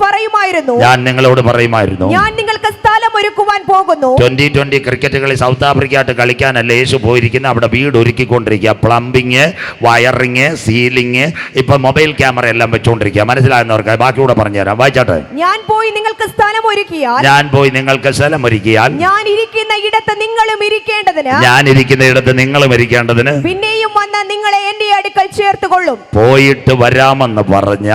പറയുമായിരുന്നു, ഞാൻ നിങ്ങൾക്ക് സ്ഥലം ഒരുക്കുവാൻ പോകുന്നു. 2020 ക്രിക്കറ്റ് കളി സൗത്ത് ആഫ്രിക്കയായിട്ട് കളിക്കാനല്ല യേശു പോയിരിക്കുന്നത്. അവിടെ വീട് ഒരുക്കിക്കൊണ്ടിരിക്കുക. പ്ലംബിങ്, വയറിങ്, സീലിങ്, ഇപ്പൊ മൊബൈൽ ക്യാമറ എല്ലാം വെച്ചുകൊണ്ടിരിക്കുക. മനസ്സിലാകുന്നവർക്ക് ബാക്കി കൂടെ പറഞ്ഞുതരാം. വായിച്ചാട്ടെ. ഞാൻ പോയി നിങ്ങൾക്ക് സ്ഥലം ഒരുക്കിയാൽ, ഞാൻ ഇരിക്കുന്ന ഇടത്ത് നിങ്ങളും ഇരിക്കേണ്ടതിന് പിന്നെയും വന്ന് നിങ്ങളെ എന്റെ അടുക്കൽ ചേർത്തുകൊള്ളും. പോയിട്ട് വരാമെന്ന് പറഞ്ഞ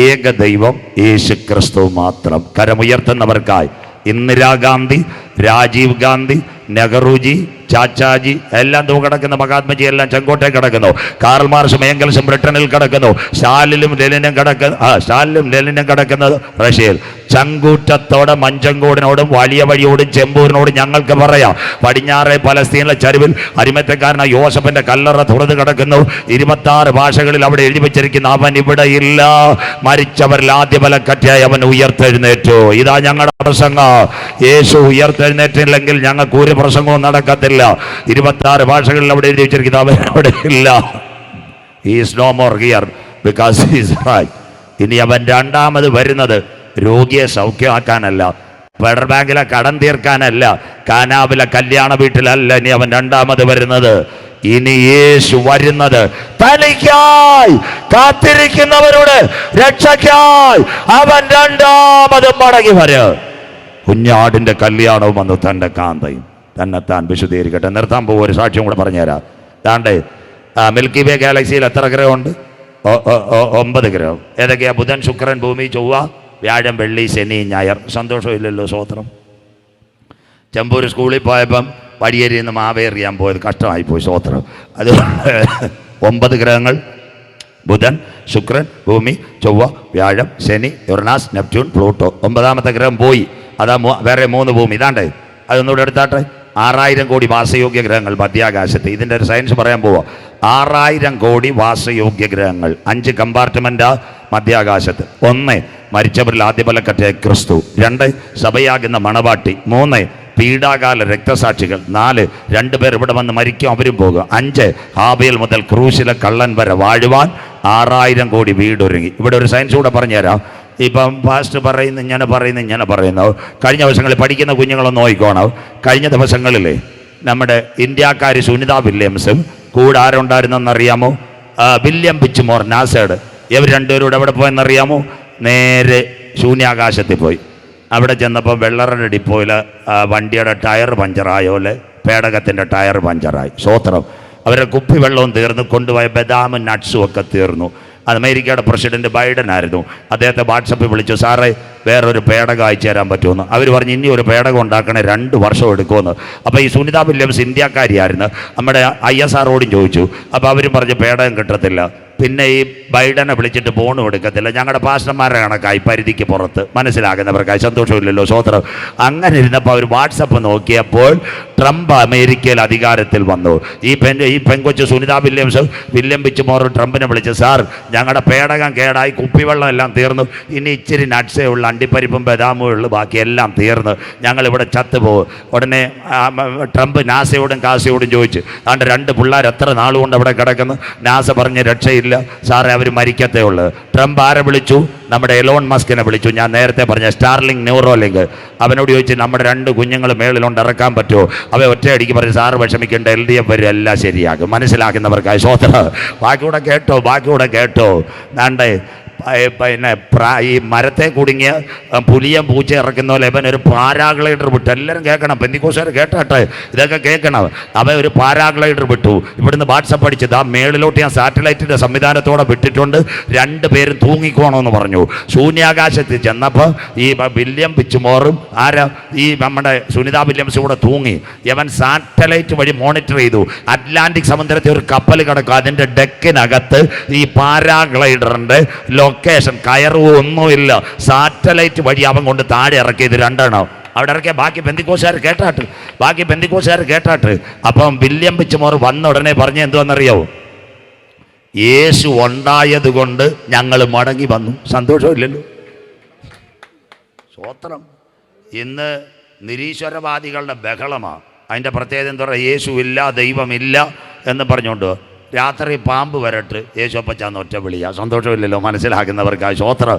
ഏക ദൈവം യേശു ക്രിസ്തു മാത്രം. കരമുയർത്തുന്നവർക്കായി ഇന്ദിരാഗാന്ധി, രാജീവ് ഗാന്ധി, നെഹ്റുജി, ചാച്ചാജി എല്ലാം കിടക്കുന്നു. മഹാത്മജി എല്ലാം ചെങ്കോട്ടെ കിടക്കുന്നു. കാർൽ മാർക്സും ഏംഗൽസും ബ്രിട്ടനിൽ കിടക്കുന്നു. സ്റ്റാലിനും ലെനിനും കിടക്കുന്നത് റഷ്യയിൽ. ചങ്കൂറ്റത്തോടെ മഞ്ചങ്കോടിനോടും വലിയ വഴിയോടും ചെമ്പൂരിനോടും ഞങ്ങൾക്ക് പറയാം. പടിഞ്ഞാറെ പലസ്തീനിലെ ചരിവിൽ അരിമത്തക്കാരനായ യോസഫിന്റെ കല്ലറ തുറന്ന് കിടക്കുന്നു. 26 ഭാഷകളിൽ അവിടെ എഴുതി വെച്ചിരിക്കുന്ന അവൻ ഇവിടെ ഇല്ല. മരിച്ചവരിൽ ആദ്യ ബലക്കറ്റായി അവൻ ഉയർത്തെഴുന്നേറ്റു. ഇതാ ഞങ്ങളുടെ പ്രസംഗം. യേശു ഉയർത്തെഴുന്നേറ്റില്ലെങ്കിൽ ഞങ്ങൾക്ക് ഒരു പ്രസംഗവും നടക്കത്തില്ല. 26 ഭാഷകളിൽ അവിടെ എഴുതി വെച്ചിരിക്കുന്ന അവൻ അവിടെ ഇല്ല. He is no more here because he is right. ഇനി അവൻ രണ്ടാമത് വരുന്നത് രോഗിയെ സൗഖ്യമാക്കാനല്ല, ഫെഡറൽ ബാങ്കിലെ കടം തീർക്കാനല്ല, കാനാവിലെ കല്യാണ വീട്ടിലല്ല. ഇനി അവൻ രണ്ടാമത് വരുന്നത്. ഇനി യേശു വരുന്നത് തനിക്കായി കാത്തിരിക്കുന്നവരുടെ രക്ഷയ്ക്കായി. അവൻ രണ്ടാമത് മടങ്ങി വരും. കുഞ്ഞാടിന്റെ കല്യാണവും വന്നു തന്റെ കാന്തയും തന്നെത്താൻ വിശദീകരിക്കട്ടെ. നിർത്താൻ പോകും. ഒരു സാക്ഷ്യം കൂടെ പറഞ്ഞുതരാം. താണ്ടേ മിൽക്കി വേ ഗാലക്സിയിൽ എത്ര ഗ്രഹമുണ്ട്? 9 ഗ്രഹം. ഏതൊക്കെയാ? ബുധൻ, ശുക്രൻ, ഭൂമി, ചൊവ്വ, വ്യാഴം, വെള്ളി, ശനി, ഞായർ. സന്തോഷമില്ലല്ലോ? സ്വോത്രം. ചെമ്പൂർ സ്കൂളിൽ പോയപ്പം വടിയേരിയിൽ നിന്ന് മാവേറിയാൻ പോയത് കഷ്ടമായിപ്പോയി. സ്വോത്രം. അതുകൊണ്ട് 9 ഗ്രഹങ്ങൾ: ബുധൻ, ശുക്രൻ, ഭൂമി, ചൊവ്വ, വ്യാഴം, ശനി, യുറനാസ്, നെപ്റ്റ്യൂൺ, പ്ലൂട്ടോ. 9ാമത്തെ ഗ്രഹം പോയി. അതാ വേറെ 3 ഭൂമി. ഇതാണ്ടേ, അതൊന്നുകൂടെ എടുത്താട്ടെ. 6000 കോടി വാസയോഗ്യ ഗ്രഹങ്ങൾ മധ്യാകാശത്ത്. ഇതിൻ്റെ ഒരു സയൻസ് പറയാൻ പോവാ. 6000 കോടി വാസയോഗ്യ ഗ്രഹങ്ങൾ. 5 കമ്പാർട്ട്മെൻറ്റാ മധ്യാകാശത്ത്. 1 മരിച്ചവരിൽ ആദ്യ ബലക്കറ്റായ ക്രിസ്തു. 2 സഭയാകുന്ന മണവാട്ടി. 3 പീഡാകാല രക്തസാക്ഷികൾ. 4 2 പേർ ഇവിടെ വന്ന് മരിക്കും, അവരും പോകും. 5 ഹാബേൽ മുതൽ ക്രൂശിലെ കള്ളൻ വരെ വാഴുവാൻ 6000 കോടി വീടൊരുങ്ങി. ഇവിടെ ഒരു സയൻസ് കൂടെ പറഞ്ഞുതരാം. ഇപ്പം പാസ്റ്റ് ഇങ്ങനെ പറയുന്നു. കഴിഞ്ഞ ദിവസങ്ങളിൽ പഠിക്കുന്ന കുഞ്ഞുങ്ങളൊന്ന് നോക്കിക്കോണം. കഴിഞ്ഞ ദിവസങ്ങളിൽ നമ്മുടെ ഇന്ത്യക്കാർ സുനിത വില്യംസും കൂടെ ആരുണ്ടായിരുന്നെന്നറിയാമോ? വില്യം പിച്ച്മോർ, നാസയുടെ. ഇവർ രണ്ടുപേരോട് എവിടെ പോയെന്നറിയാമോ? നേരെ ശൂന്യാകാശത്തിൽ പോയി. അവിടെ ചെന്നപ്പോൾ വെള്ളറയുടെ ഡിപ്പോയിൽ വണ്ടിയുടെ ടയർ പഞ്ചറായോലെ പേടകത്തിൻ്റെ ടയർ പഞ്ചറായി. സ്വോത്രം. അവരുടെ കുപ്പിവെള്ളവും തീർന്നു, കൊണ്ടുപോയ ബദാമും നട്ട്സും ഒക്കെ തീർന്നു. അമേരിക്കയുടെ പ്രസിഡന്റ് ബൈഡൻ ആയിരുന്നു. അദ്ദേഹത്തെ വാട്സപ്പിൽ വിളിച്ചു, സാറേ വേറൊരു പേടകം അയച്ചു തരാൻ പറ്റുമെന്ന്. അവർ പറഞ്ഞു ഇനി ഒരു പേടകം ഉണ്ടാക്കണേ 2 വർഷം എടുക്കുമെന്ന്. അപ്പോൾ ഈ സുനിത വില്യംസ് ഇന്ത്യക്കാരിയായിരുന്നു. നമ്മുടെ ISROടും ചോദിച്ചു. അപ്പോൾ അവരും പറഞ്ഞു പേടകം കിട്ടത്തില്ല. പിന്നെ ഈ ബൈഡനെ വിളിച്ചിട്ട് ഫോണും എടുക്കത്തില്ല. ഞങ്ങളുടെ പാസ്റ്റർമാരുടെ കണക്കായി പരിധിക്ക് പുറത്ത്. മനസ്സിലാകുന്നവർക്കായി സന്തോഷമില്ലല്ലോ, സ്വോത്രം. അങ്ങനെ ഇരുന്നപ്പോൾ അവർ വാട്സപ്പ് നോക്കിയപ്പോൾ ട്രംപ് അമേരിക്കയിൽ അധികാരത്തിൽ വന്നു. ഈ പെങ്കൊച്ച് സുനിത വില്യം പിച്ച്മോർ ട്രംപിനെ വിളിച്ച്, സാർ ഞങ്ങളുടെ പേടകം കേടായി, കുപ്പിവെള്ളം എല്ലാം തീർന്നു, ഇനി ഇച്ചിരി നട്ട്സേ ഉള്ളൂ, അണ്ടിപ്പരിപ്പും ബദാമും ഉള്ളു, ബാക്കിയെല്ലാം തീർന്നു, ഞങ്ങളിവിടെ ചത്തുപോകും. ഉടനെ ട്രംപ് നാസയോടും കാസയോടും ചോദിച്ചു, അതുകൊണ്ട് 2 പിള്ളേർ എത്ര നാളുകൊണ്ട് അവിടെ കിടക്കുന്നു? നാസ പറഞ്ഞ് രക്ഷയില്ല സാറേ, അവർ മരിക്കത്തേ ഉള്ളൂ. ട്രംപ് ആരെ വിളിച്ചു? നമ്മുടെ എലോൺ മസ്കിനെ വിളിച്ചു. ഞാൻ നേരത്തെ പറഞ്ഞ സ്റ്റാർലിങ്ക് ന്യൂറോലിങ്ക്. അവനോട് ചോദിച്ചു നമ്മുടെ 2 കുഞ്ഞുങ്ങൾ മേളിലുണ്ട്, ഇറക്കാൻ പറ്റുമോ? അവ ഒറ്റയടിക്ക് പറഞ്ഞു, സാറ് വിഷമിക്കേണ്ട, LDF വരും, എല്ലാം ശരിയാകും. മനസ്സിലാക്കുന്നവർക്കായി സ്വോത്രം. ബാക്കിയൂടെ കേട്ടോ. നാണ്ടേ പിന്നെ ഈ മരത്തെ കുടുങ്ങിയ പുലിയം പൂച്ച ഇറക്കുന്ന പോലെ ഇവൻ ഒരു പാരാഗ്ലൈഡർ വിട്ടു. എല്ലാവരും കേൾക്കണം, പെന്തിക്കോസുകാർ കേട്ടാട്ടെ, ഇതൊക്കെ കേൾക്കണം. അവൻ ഒരു പാരാഗ്ലൈഡർ വിട്ടു. ഇവിടുന്ന് വാട്സപ്പ് അടിച്ചത് ആ മേളിലോട്ട് ഞാൻ സാറ്റലൈറ്റിൻ്റെ സംവിധാനത്തോടെ വിട്ടിട്ടുണ്ട്, 2 പേരും തൂങ്ങിക്കോണമെന്ന് പറഞ്ഞു. ശൂന്യാകാശത്തിൽ ചെന്നപ്പോൾ ഈ വില്യം പിച്ച്മോറും ഈ നമ്മുടെ സുനിത വില്യംസും കൂടെ തൂങ്ങി. ഇവൻ സാറ്റലൈറ്റ് വഴി മോണിറ്റർ ചെയ്തു. അറ്റ്ലാന്റിക് സമുദ്രത്തിൽ ഒരു കപ്പൽ കിടക്കും, അതിൻ്റെ ഡെക്കിനകത്ത് ഈ പാരാഗ്ലൈഡറിൻ്റെ ലൊക്കേഷൻ കയറുവോ ഒന്നുമില്ല, സാറ്റലൈറ്റ് വഴി അവൻ കൊണ്ട് താഴെ ഇറക്കിയത് 2 അവിടെ ഇറക്കിയ. ബാക്കി പെന്തിക്കോസുകാർ കേട്ടാട്ട്. അപ്പം വില്യം പിച്ച്മോർ വന്ന ഉടനെ പറഞ്ഞ എന്തുവെന്നറിയോ? യേശു ഉണ്ടായത് കൊണ്ട് ഞങ്ങൾ മടങ്ങി വന്നു. സന്തോഷമില്ലല്ലോ, സ്വോത്രം. ഇന്ന് നിരീശ്വരവാദികളുടെ ബഹളമാണ്. അതിൻ്റെ പ്രത്യേകത എന്താ പറയുക? യേശു ഇല്ല, ദൈവമില്ല എന്ന് പറഞ്ഞുകൊണ്ട് രാത്രി പാമ്പ് വരട്ട് യേശോപ്പച്ചാന്ന് ഒറ്റ വിളിയാണ്. സന്തോഷമില്ലല്ലോ, മനസ്സിലാക്കുന്നവർക്കായി സ്വോത്രം.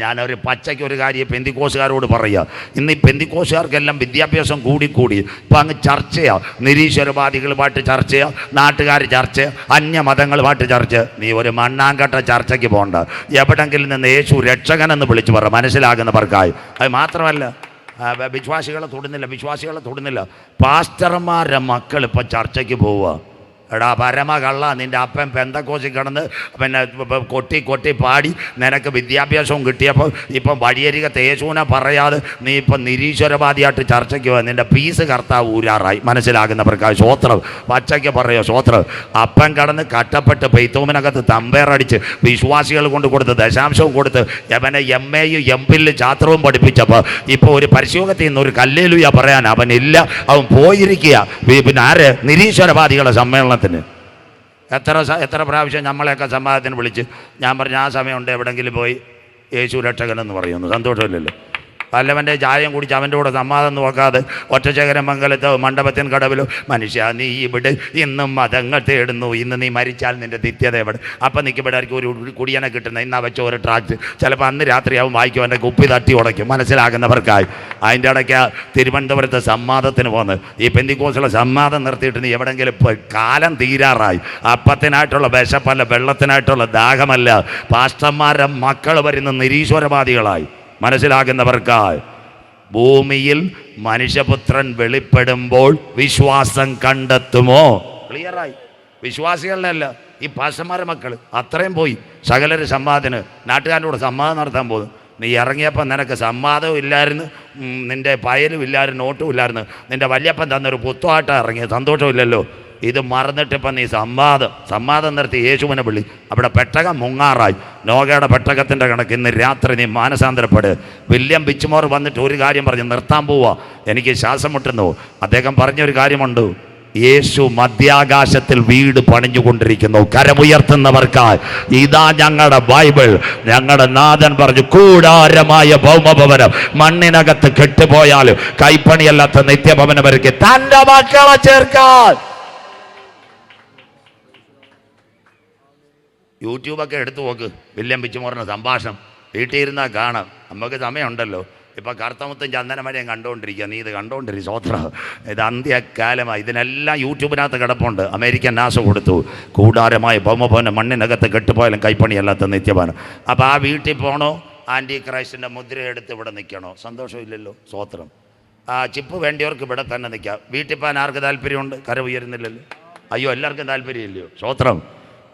ഞാനൊരു പച്ചയ്ക്കൊരു കാര്യം പെന്തിക്കോസുകാരോട് പറയുക. ഇന്ന് ഈ പെന്തിക്കോസുകാർക്കെല്ലാം വിദ്യാഭ്യാസം കൂടി ഇപ്പം അങ്ങ് ചർച്ചയാണ്. നിരീശ്വരവാദികളുമായിട്ട് ചർച്ചയാണ്, നാട്ടുകാർ ചർച്ച, അന്യമതങ്ങളുമായിട്ട് ചർച്ച. നീ ഒരു മണ്ണാങ്കട്ട ചർച്ചയ്ക്ക് പോകണ്ട. എവിടെങ്കിലും നിന്ന് യേശു രക്ഷകനെന്ന് വിളിച്ചു പറ, മനസ്സിലാകുന്നവർക്കായി. അത് മാത്രമല്ല, വിശ്വാസികളെ തൊടുന്നില്ല. പാസ്റ്റർമാരുടെ മക്കൾ ഇപ്പം ചർച്ചയ്ക്ക് പോവുക. എടാ പരമ കള്ള, നിൻ്റെ അപ്പൻ പെന്തക്കോസിൽ കിടന്ന് പിന്നെ കൊട്ടി പാടി നിനക്ക് വിദ്യാഭ്യാസവും കിട്ടിയപ്പോൾ ഇപ്പം വഴിയരികത്തെ യേശുവിനെ പറയാതെ നീ ഇപ്പം നിരീശ്വരവാദിയായിട്ട് ചർച്ചയ്ക്ക് പോയി. നിൻ്റെ പീസ് കർത്താവ് ഊരാറായി. മനസ്സിലാകുന്നവർക്കായി സ്വോത്രം. പച്ചയ്ക്ക് പറയോ സ്വോത്രം. അപ്പൻ കടന്ന് കട്ടപ്പെട്ട് പെയ്ത്തൂമിനകത്ത് തമ്പേറടിച്ച് വിശ്വാസികൾ കൊണ്ട് കൊടുത്ത് ദശാംശവും കൊടുത്ത് അവനെ MAയും MPhil ശാസ്ത്രവും പഠിപ്പിച്ചപ്പോൾ ഇപ്പോൾ ഒരു പരിശോധത്തിൽ നിന്ന് ഒരു ഹല്ലേലൂയ പറയാൻ അവനില്ല, അവൻ പോയിരിക്കുക. പിന്നെ ആര്? നിരീശ്വരവാദികളുടെ സമ്മേളനം. എത്ര പ്രാവശ്യം നമ്മളെയൊക്കെ സമ്മാനത്തിന് വിളിച്ച് ഞാൻ പറഞ്ഞു ആ സമയമുണ്ട് എവിടെങ്കിലും പോയി യേശു രക്ഷകനെന്ന് പറയുന്നു. സന്തോഷമില്ലല്ലോ. വല്ലവൻ്റെ ചായം കുടിച്ച് അവൻ്റെ കൂടെ സമ്മാനം നോക്കാതെ ഒറ്റശേഖരം മംഗലത്തോ മണ്ഡപത്തിൻ കടവിലോ, മനുഷ്യ നീ ഇവിടെ ഇന്നും മതങ്ങൾ തേടുന്നു, ഇന്ന് നീ മരിച്ചാൽ നിൻ്റെ നിത്യത എവിടെ? അപ്പം നിൽക്കുമ്പോഴായിരിക്കും ഒരു കുടിയനെ കിട്ടുന്നത്. ഇന്നാ വെച്ച ഒരു ട്രാക്ട് ചിലപ്പോൾ അന്ന് രാത്രിയാവും വായിക്കും, എൻ്റെ കുപ്പി തട്ടി ഉടയ്ക്കും. മനസ്സിലാകുന്നവർക്കായി. അതിൻ്റെ ഇടയ്ക്ക് തിരുവനന്തപുരത്ത് സംവാദത്തിന് പോകുന്നത്. ഈ പെന്തിക്കോസിലെ സംവാദം നിർത്തിയിട്ട് നീ എവിടെയെങ്കിലും കാലം തീരാറായി. അപ്പത്തിനായിട്ടുള്ള വിശപ്പല്ല, വെള്ളത്തിനായിട്ടുള്ള ദാഹമല്ല. പാസ്റ്റർമാരുടെ മക്കൾ വരുന്ന നിരീശ്വരവാദികളായി. മനസ്സിലാകുന്നവർക്കായി. ഭൂമിയിൽ മനുഷ്യപുത്രൻ വെളിപ്പെടുമ്പോൾ വിശ്വാസം കണ്ടെത്തുമോ? ക്ലിയറായി. വിശ്വാസികളുടെ അല്ല, ഈ പാസ്റ്റർമാരുടെ മക്കൾ അത്രയും പോയി. സകലര് സംവാദത്തിന് നാട്ടുകാരുടെ കൂടെ സംവാദം നടത്താൻ പോകുന്നു. നീ ഇറങ്ങിയപ്പോൾ നിനക്ക് സംവാദവും ഇല്ലായിരുന്നു, നിൻ്റെ പയലും ഇല്ലായിരുന്നു, നോട്ടും ഇല്ലായിരുന്നു. നിൻ്റെ വല്യപ്പൻ തന്നൊരു പുത്തമായിട്ടാണ് ഇറങ്ങിയത്. സന്തോഷമില്ലല്ലോ. ഇത് മറന്നിട്ടിപ്പം നീ സംവാദം നിർത്തി യേശുവിനെ വിളി. അവിടെ പെട്ടകം മുങ്ങാറായി. നോഗയുടെ പെട്ടകത്തിൻ്റെ കണക്ക് ഇന്ന് രാത്രി നീ മാനസാന്തരപ്പെട്. വില്യം പിച്ച്മോർ വന്നിട്ട് ഒരു കാര്യം പറഞ്ഞ് നിർത്താൻ പോവുക. എനിക്ക് ശ്വാസം മുട്ടുന്നു. അദ്ദേഹം പറഞ്ഞൊരു കാര്യമുണ്ട്, യേശു മധ്യാകാശത്തിൽ വീട് പണിഞ്ഞുകൊണ്ടിരിക്കുന്നു. കരമുയർത്തുന്നവർക്കായി ഇതാ ഞങ്ങളുടെ ബൈബിൾ. ഞങ്ങളുടെ നാഥൻ പറഞ്ഞു, കൂടാരമായ ഭൗമഭവനം മണ്ണിനകത്ത് കെട്ടുപോയാലും കൈപ്പണിയല്ലാത്ത നിത്യഭവനം ഒരുക്കി തന്റെ മക്കളെ ചേർക്കാൻ. യൂട്യൂബൊക്കെ എടുത്തു നോക്ക്, വില്യം പിച്ചുമോറിൻ്റെ സംഭാഷണം വീട്ടിൽ ഇരുന്നാൽ കാണാം. നമുക്ക് സമയമുണ്ടല്ലോ. ഇപ്പം കറുത്തമുത്തും ചന്ദനമരയും കണ്ടുകൊണ്ടിരിക്കുക. നീ ഇത് കണ്ടുകൊണ്ടിരിക്കും. സ്വോത്രം. ഇത് അന്ത്യകാലമായി. ഇതിനെല്ലാം യൂട്യൂബിനകത്ത് കിടപ്പുണ്ട്. അമേരിക്കൻ നാസ കൊടുത്തു, കൂടാരമായ ഭൗമഭവനം മണ്ണിനകത്ത് കെട്ടുപോയാലും കൈപ്പണിയല്ലാത്ത നിത്യഭവനം. അപ്പോൾ ആ വീട്ടിൽ പോകണോ, ആൻറ്റി ക്രൈസ്റ്റിൻ്റെ മുദ്രയെടുത്ത് ഇവിടെ നിൽക്കണോ? സന്തോഷമില്ലല്ലോ. സ്വോത്രം. ആ ചിപ്പ് വേണ്ടിയവർക്ക് ഇവിടെ തന്നെ നിൽക്കാം. വീട്ടിൽ പോകാൻ ആർക്ക് താല്പര്യമുണ്ട്? കര ഉയരുന്നില്ലല്ലോ. അയ്യോ, എല്ലാവർക്കും താല്പര്യമില്ലയോ? സ്വോത്രം.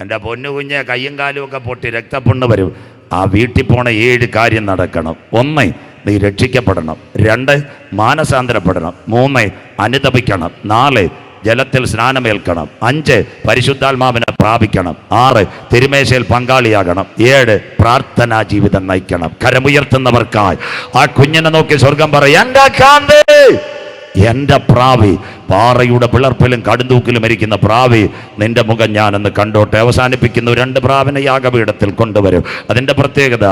എൻ്റെ പൊന്നു കുഞ്ഞെ, കയ്യും കാലും ഒക്കെ പൊട്ടി രക്തപ്പുണ്ണ് വരും. ആ വീട്ടിൽ പോണ 7 കാര്യം നടക്കണം. 1, നീ രക്ഷിക്കപ്പെടണം. 2, മാനസാന്തരപ്പെടണം. 3, അനുതപിക്കണം. 4, ജലത്തിൽ സ്നാനമേൽക്കണം. 5, പരിശുദ്ധാത്മാവിനെ പ്രാപിക്കണം. 6, തിരുമേശയിൽ പങ്കാളിയാകണം. 7, പ്രാർത്ഥനാ ജീവിതം നയിക്കണം. കരമുയർത്തുന്നവർക്കായി ആ കുഞ്ഞിനെ നോക്കി സ്വർഗം പറയും, എൻ്റെ കാന്തേ, എൻ്റെ പ്രാവി, പാറയുടെ പിളർപ്പിലും കടുന്തൂക്കിലും ഇരിക്കുന്ന പ്രാവി, നിന്റെ മുഖം ഞാനെന്ന് കണ്ടോട്ടെ. അവസാനിപ്പിക്കുന്നു. 2 പ്രാവിനെ യാഗപീഠത്തിൽ കൊണ്ടുവരും. അതിൻ്റെ പ്രത്യേകത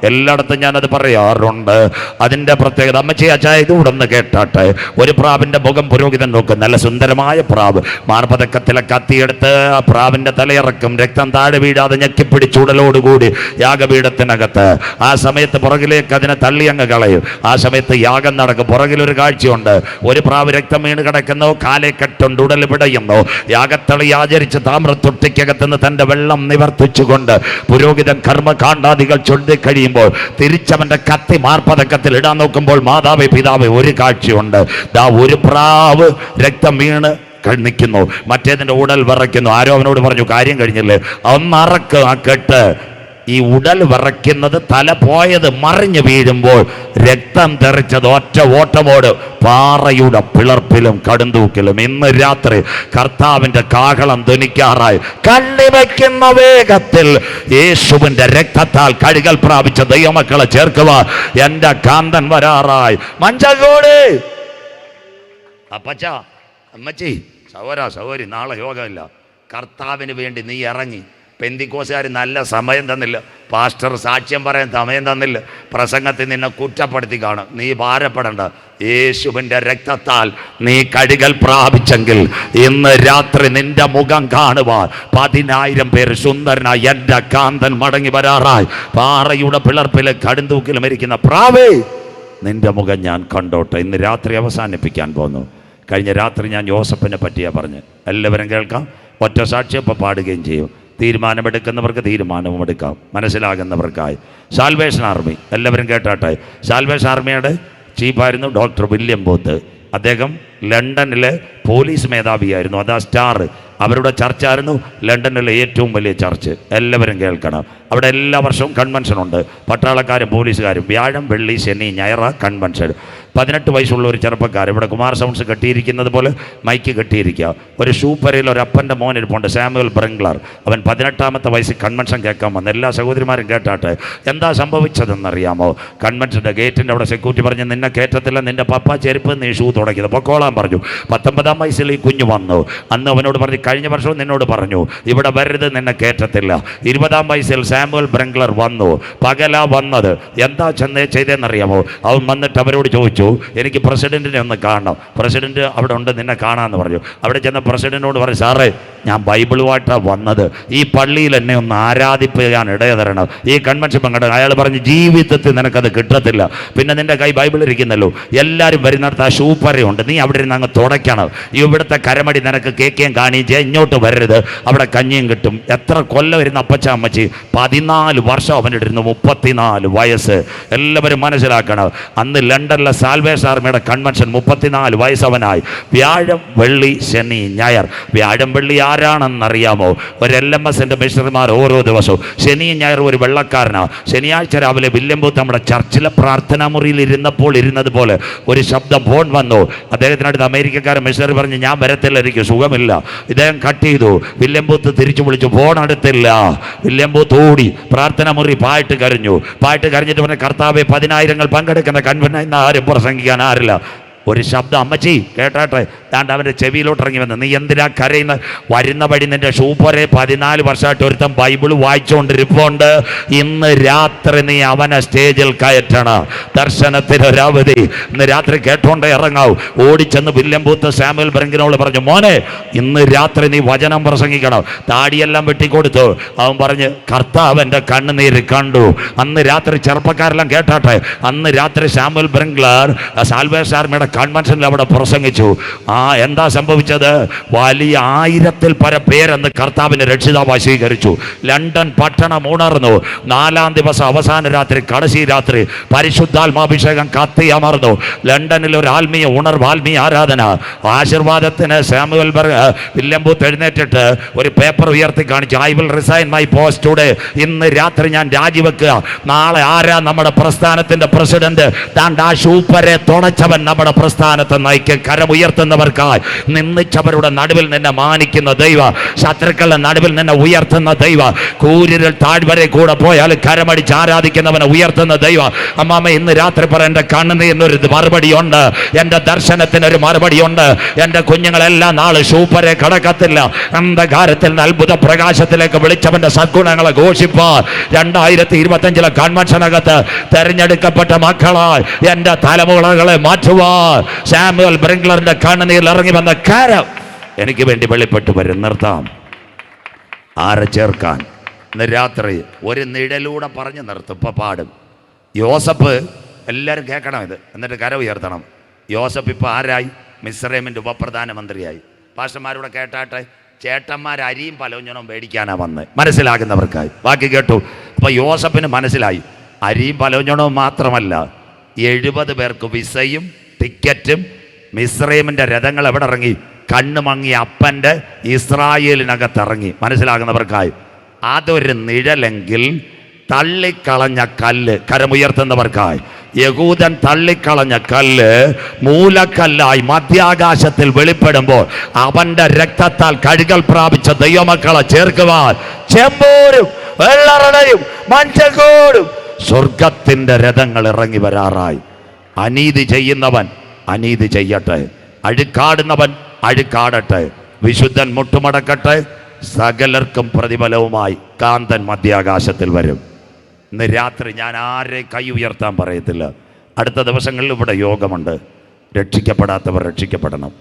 എല്ലായിടത്തും ഞാനത് പറയാറുണ്ട്. അതിൻ്റെ പ്രത്യേകത അമ്മച്ചി അച്ചായ ഇത് ഉടന്ന് കേട്ടാട്ടെ. ഒരു പ്രാവിൻ്റെ മുഖം പുരോഹിതൻ നോക്കും. നല്ല സുന്ദരമായ പ്രാവ്. മാർപതക്കത്തിലെ കത്തിയെടുത്ത് ആ പ്രാവിൻ്റെ തലയിറക്കും. രക്തം താഴെ വീഴാതെ ഞെക്കിപ്പിടിച്ച് ഉടലോടുകൂടി യാഗപീഠത്തിനകത്ത്. ആ സമയത്ത് പുറകിലേക്ക് അതിനെ തള്ളി അങ്ങ് കളയും. ആ സമയത്ത് യാഗം നടക്കും. പുറകിലൊരു കാഴ്ചയുണ്ട്. ഒരു പ്രാവ് രക്തം വീണ് കിടക്കുന്ന കാലെ കെട്ടുണ്ട്, ഉടൽ പിടയുന്നു. യാഗത്തളി ആചരിച്ച് താമ്രത്തൊട്ടിക്കകത്തുനിന്ന് തന്റെ വെള്ളം നിവർത്തിച്ചുകൊണ്ട് പുരോഹിതൻ കർമ്മകാണ്ഡാദികൾ ചൊല്ലിക്കഴിയുമ്പോൾ തിരിച്ചവന്റെ കത്തി മാർപ്പതക്കത്തിൽ ഇടാൻ നോക്കുമ്പോൾ മാതാവേ പിതാവേ ഒരു കാഴ്ചയുണ്ട്. ദാ ഒരു പ്രാവ് രക്തം വീണ് നിൽക്കുന്നു, മറ്റേതിന്റെ ഉടൽ വിറയ്ക്കുന്നു. ആരോ അവനോട് പറഞ്ഞു, കാര്യം കഴിഞ്ഞില്ലേ, ഒന്നറക്ക് ആ കെട്ട്. ഈ ഉടൽ വിറയ്ക്കുന്നത് തല പോയത് മറിഞ്ഞു വീഴുമ്പോൾ രക്തം തെറിച്ചത് ഒറ്റ ഓട്ടമോട് പാറയുടെ പിളർപ്പിലും കടുന്തൂക്കിലും. ഇന്ന് രാത്രി കർത്താവിന്റെ കാഹളം ധ്വനിക്കാറായി. കണ്ണിവയ്ക്കുന്ന വേഗത്തിൽ യേശുവിന്റെ രക്തത്താൽ കഴുകൽ പ്രാപിച്ച ദൈവമക്കളെ ചേർക്കുക. എന്റെ കാന്തൻ വരാറായി. മഞ്ചകോട് അപ്പച്ച, അമ്മച്ചി, സഹോദരി, നാളെ യോഗമില്ല. കർത്താവിന് വേണ്ടി നീ ഇറങ്ങി. പെന്തിക്കോസുകാർ നല്ല സമയം തന്നില്ല. പാസ്റ്റർ സാക്ഷ്യം പറയാൻ സമയം തന്നില്ല. പ്രസംഗത്തിൽ നിന്നെ കുറ്റപ്പെടുത്തി കാണും. നീ ഭാരപ്പെടണ്ട. യേശുവിൻ്റെ രക്തത്താൽ നീ കഴുകൽ പ്രാപിച്ചെങ്കിൽ ഇന്ന് രാത്രി നിന്റെ മുഖം കാണുവാൻ 10,000 പേര് സുന്ദരനായി എൻ്റെ കാന്തൻ മടങ്ങി വരാറായി. പാറയുടെ പിളർപ്പിലും കടുന്തൂക്കിലും ഇരിക്കുന്ന പ്രാവേ, നിന്റെ മുഖം ഞാൻ കണ്ടോട്ടെ. ഇന്ന് രാത്രി അവസാനിപ്പിക്കാൻ പോന്നു. കഴിഞ്ഞ രാത്രി ഞാൻ യോസഫിനെ പറ്റിയാണ് പറഞ്ഞ്. എല്ലാവരും കേൾക്കാം. ഒറ്റ സാക്ഷ്യം ഇപ്പോൾ പാടുകയും ചെയ്യും. തീരുമാനമെടുക്കുന്നവർക്ക് തീരുമാനവും എടുക്കാം, മനസ്സിലാകുന്നവർക്കായി. സാൽവേഷൻ ആർമി എല്ലാവരും കേട്ടാട്ടെ. സാൽവേഷൻ ആർമിയുടെ ചീഫായിരുന്നു ഡോക്ടർ വില്യം ബൂത്ത്. അദ്ദേഹം ലണ്ടനിലെ പോലീസ് മേധാവിയായിരുന്നു. അതാ സ്റ്റാർ. അവരുടെ ചർച്ചായിരുന്നു ലണ്ടനിലെ ഏറ്റവും വലിയ ചർച്ച്. എല്ലാവരും കേൾക്കണം. അവിടെ എല്ലാ വർഷവും കൺവെൻഷനുണ്ട്. പട്ടാളക്കാരും പോലീസുകാരും വ്യാഴം, വെള്ളി, ശനി, ഞായർ കൺവെൻഷൻ. 18 വയസ്സുള്ള ഒരു ചെറുപ്പക്കാർ ഇവിടെ കുമാർ സൗണ്ട്സ് കെട്ടിയിരിക്കുന്നത് പോലെ മൈക്ക് കെട്ടിയിരിക്കുക. ഒരു ഷൂപ്പരയിൽ ഒരു അപ്പൻ്റെ മോൻ ഇരിപ്പുണ്ട്, സാമുവൽ ബ്രിംഗ്ലർ. അവൻ 18ാമത്തെ വയസ്സിൽ കൺവെൻഷൻ കേൾക്കാൻ വന്നു. എല്ലാ സഹോദരിമാരും കേട്ടാട്ടെ. എന്താ സംഭവിച്ചതെന്നറിയാമോ? കൺവെൻഷൻ്റെ ഗേറ്റിൻ്റെ അവിടെ സെക്യൂരിറ്റി പറഞ്ഞു, നിന്നെ കയറ്റത്തില്ല, നിൻ്റെ പപ്പ ചെരുപ്പ് നീ ഷൂ തുടക്കിയത് പൊക്കോളാൻ പറഞ്ഞു. 19ാം വയസ്സിൽ ഈ കുഞ്ഞ് വന്നു. അന്ന് അവനോട് പറഞ്ഞു, കഴിഞ്ഞ വർഷവും നിന്നോട് പറഞ്ഞു ഇവിടെ വരരുത്, നിന്നെ കയറ്റത്തില്ല. 20ാം വയസ്സിൽ സാമുവൽ ബ്രിംഗ്ലർ വന്നു. പകലാ വന്നത്. എന്താ ചെയ്തതെന്നറിയാമോ? അവൻ വന്നിട്ട് അവരോട് ചോദിച്ചു, എനിക്ക് പ്രസിഡന്റിനെ ഒന്ന് കാണണം. പ്രസിഡന്റ് അവിടെ ഉണ്ട്, നിന്നെ കാണാമെന്ന് പറഞ്ഞു. അവിടെ ചെന്ന പ്രസിഡന്റിനോട് പറഞ്ഞു, സാറേ ഞാൻ ബൈബിളുമായിട്ടാണ് വന്നത്, ഈ പള്ളിയിൽ എന്നെ ഒന്ന് ആരാധിപ്പിക്കാൻ ഇടയ തരണം, ഈ കൺവെൻഷൻ പങ്കെടുക്കണം. അയാൾ പറഞ്ഞു, ജീവിതത്തിൽ നിനക്കത് കിട്ടത്തില്ല, പിന്നെ നിന്റെ കൈ ബൈബിൾ ഇരിക്കുന്നല്ലോ, എല്ലാവരും വരുന്നിടത്ത് ആ ഷൂപ്പറയുണ്ട്, നീ അവിടെ ഇരുന്ന് അങ്ങ് തുടയ്ക്കണം, ഇവിടുത്തെ കരമടി നിനക്ക് കേൾക്കുകയും കാണുകയും ചെയ്യാം, ഇങ്ങോട്ട് വരരുത്, അവിടെ കഞ്ഞിയും കിട്ടും. എത്ര കൊല്ലം വരുന്ന അപ്പച്ച അമ്മച്ചി? 14 വർഷം അവനിട്ടിരുന്നു, 34 വയസ്സ്. എല്ലാവരും മനസ്സിലാക്കണം. അന്ന് ലണ്ടനിലെ സാൽവേഷൻ ആർമിയുടെ കൺവെൻഷൻ 34 വയസ്സവനായി. വ്യാഴം, വെള്ളി, ശനി, ഞായർ. വ്യാഴം, വെള്ളി ആരാണെന്നറിയാമോ? ഒരു LMSന്റെ മിഷണറിമാർ ഓരോ ദിവസവും. ശനിയും ഞായറും ഒരു വെള്ളക്കാരനാണ്. ശനിയാഴ്ച രാവിലെ വില്യം ബൂത്ത് നമ്മുടെ ചർച്ചിലെ പ്രാർത്ഥനാ മുറിയിൽ ഇരുന്നത് പോലെ ഒരു ശബ്ദം, ഫോൺ വന്നു. അദ്ദേഹത്തിനടുത്ത് അമേരിക്കക്കാരൻ മിഷണറി പറഞ്ഞു, ഞാൻ വരത്തില്ല, എനിക്ക് സുഖമില്ല. ഇദ്ദേഹം കട്ട് ചെയ്തു. വില്യം ബൂത്ത് തിരിച്ചു വിളിച്ചു, ഫോൺ എടുത്തില്ല. വില്യം ബൂത്ത് ഓടി പ്രാർത്ഥനാ മുറി പായിട്ട് കരഞ്ഞു. പായിട്ട് കരഞ്ഞിട്ട് പറഞ്ഞ, കർത്താവെ 10,000 പങ്കെടുക്കുന്ന കൺവെൻഷൻ ഇന്ന് ആരും പ്രസംഗിക്കാൻ ആരില്ല. ഒരു ശബ്ദം, അമ്മച്ചി കേട്ടാട്ടെ, താണ്ട് അവൻ്റെ ചെവിയിലോട്ട് ഇറങ്ങി വന്ന്, നീ എന്തിനാ കരയുന്ന? വരുന്ന വഴി നിന്റെ ഷൂപ്പറെ 14 വർഷമായിട്ട് ഒരുത്തം ബൈബിൾ വായിച്ചുകൊണ്ടിരിപ്പുണ്ട്. ഇന്ന് രാത്രി നീ അവനെ സ്റ്റേജിൽ കയറ്റണം. ദർശനത്തിനൊരവധി. ഇന്ന് രാത്രി കേട്ടോണ്ട് ഇറങ്ങാവും. ഓടിച്ചെന്ന് വില്യം ബൂത്ത് സാമുവൽ ബ്രങ്കിനോട് പറഞ്ഞു, മോനെ ഇന്ന് രാത്രി നീ വചനം പ്രസംഗിക്കണം. താടിയെല്ലാം വെട്ടിക്കൊടുത്തു. അവൻ പറഞ്ഞ്, കർത്താവ് എൻ്റെ കണ്ണുനീര് കണ്ടു. അന്ന് രാത്രി ചെറുപ്പക്കാരെല്ലാം കേട്ടാട്ടെ, അന്ന് രാത്രി സാമുവൽ ബ്രിങ്ക്ലർ സാൽവേഷൻ ആർമിയുടെ കൺവെൻഷനിൽ അവിടെ പ്രസംഗിച്ചു. എന്താ സംഭവിച്ചത്? വലിയ 1000-ൽ പരം പേരെന്ന് കർത്താവിനെ രക്ഷിതാവായി സ്വീകരിച്ചു. ലണ്ടൻ പട്ടണം ഉണർന്നു. 4-ാം ദിവസം അവസാന രാത്രി, കടശി രാത്രി പരിശുദ്ധാത്മാഭിഷേകം കത്തി അമർന്നു. ലണ്ടനിൽ ഒരു ആത്മീയ ഉണർവ്, ആത്മീയ ആരാധന. ആശീർവാദത്തിന് സാമുവൽ വില്യം ബൂത്ത് എഴുന്നേറ്റിട്ട് ഒരു പേപ്പർ ഉയർത്തി കാണിച്ചു, I will resign my post today. ഇന്ന് രാത്രി ഞാൻ രാജിവെക്കുക. നാളെ ആരാ നമ്മുടെ പ്രസ്ഥാനത്തിന്റെ പ്രസിഡന്റ്? താണ്ട് ആ ഷൂപ്പരെ തുണച്ചവൻ നമ്മുടെ പ്രസ്ഥാനത്തെ നയിക്കും. കരമുയർത്തുന്നവർക്കായി നിന്ദിച്ചവരുടെ നടുവിൽ നിന്നെ മാനിക്കുന്ന ദൈവ, ശത്രുക്കളുടെ നടുവിൽ നിന്നെ ഉയർത്തുന്ന ദൈവ, കൂരിൽ താഴ്വരെ കൂടെ പോയാൽ കരമടിച്ച് ആരാധിക്കുന്നവനെ ഉയർത്തുന്ന ദൈവ. അമ്മാമ്മ ഇന്ന് രാത്രി പറ, എൻ്റെ കണ്ണുനീരിനൊരു മറുപടിയുണ്ട്, എൻ്റെ ദർശനത്തിനൊരു മറുപടിയുണ്ട്. എൻ്റെ കുഞ്ഞുങ്ങളെല്ലാം നാളെ ഷൂപ്പരെ കടക്കത്തില്ല. അന്ധകാരത്തിൽ നിന്ന് അത്ഭുത പ്രകാശത്തിലേക്ക് വിളിച്ചവന്റെ സദ്ഗുണങ്ങളെ ഘോഷിപ്പാൻ 2025 കൺവെൻഷനകത്ത് തെരഞ്ഞെടുക്കപ്പെട്ട മക്കളായി എൻ്റെ തലമുറകളെ മാറ്റുവാൻ സാമുവൽ ബ്രിങ്ക്ലറിന്റെ കണ്ണുനീരിൽ ഇറങ്ങി വന്ന കരം എനിക്ക് വേണ്ടി വെളിപ്പെട്ടു വരും. നിർത്താം. ആരെ ചേർക്കാൻ? ഇന്ന് രാത്രി ഒരു നിഴലൂടെ പറഞ്ഞ് നിർത്തും. ഇപ്പം പാടും. യോസഫ്, എല്ലാവരും കേൾക്കണം ഇത്, എന്നിട്ട് കര ഉയർത്തണം. യോസഫ് ഇപ്പം ആരായി? മിസ്രൈമിൻ്റെ ഉപപ്രധാനമന്ത്രിയായി. പാസ്റ്റർമാരോടെ കേട്ടാട്ടെ, ചേട്ടന്മാർ അരിയും പലവഞ്ഞണവും മേടിക്കാനാണ് വന്ന്, മനസ്സിലാകുന്നവർക്കായി. ബാക്കി കേട്ടു. അപ്പോൾ യോസഫിന് മനസ്സിലായി, അരിയും പലവഞ്ഞണവും മാത്രമല്ല, 70 പേർക്ക് വിസയും ടിക്കറ്റും. മിസ്രൈമിൻ്റെ രഥങ്ങൾ എവിടെ ഇറങ്ങി? കണ്ണുമങ്ങി അപ്പൻ്റെ ഇസ്രായേലിനകത്ത് ഇറങ്ങി. മനസ്സിലാകുന്നവർക്കായി. അതൊരു നിഴലെങ്കിൽ തള്ളിക്കളഞ്ഞ കല്ല്, കരമുയർത്തുന്നവർക്കായി, യഹൂദൻ തള്ളിക്കളഞ്ഞ കല്ല് മൂലക്കല്ലായി മധ്യാകാശത്തിൽ വെളിപ്പെടുമ്പോൾ അവന്റെ രക്തത്താൽ കഴുകൽ പ്രാപിച്ച ദൈവമക്കളെ ചേർക്കുവാൻ ചെമ്പൂരും വെള്ളറടയും മഞ്ചകോടും സ്വർഗത്തിന്റെ രഥങ്ങൾ ഇറങ്ങി വരാറായി. അനീതി ചെയ്യുന്നവൻ അനീതി ചെയ്യട്ടെ, അഴുക്കാടുന്നവൻ അഴുക്കാടട്ടെ, വിശുദ്ധൻ മുട്ടുമടക്കട്ടെ, സകലർക്കും പ്രതിഫലവുമായി കാന്തൻ മധ്യാകാശത്തിൽ വരും. ഇന്ന് രാത്രി ഞാൻ ആരെയും കൈ ഉയർത്താൻ പറയത്തില്ല. അടുത്ത ദിവസങ്ങളിൽ ഇവിടെ യോഗമുണ്ട്. രക്ഷിക്കപ്പെടാത്തവർ രക്ഷിക്കപ്പെടണം,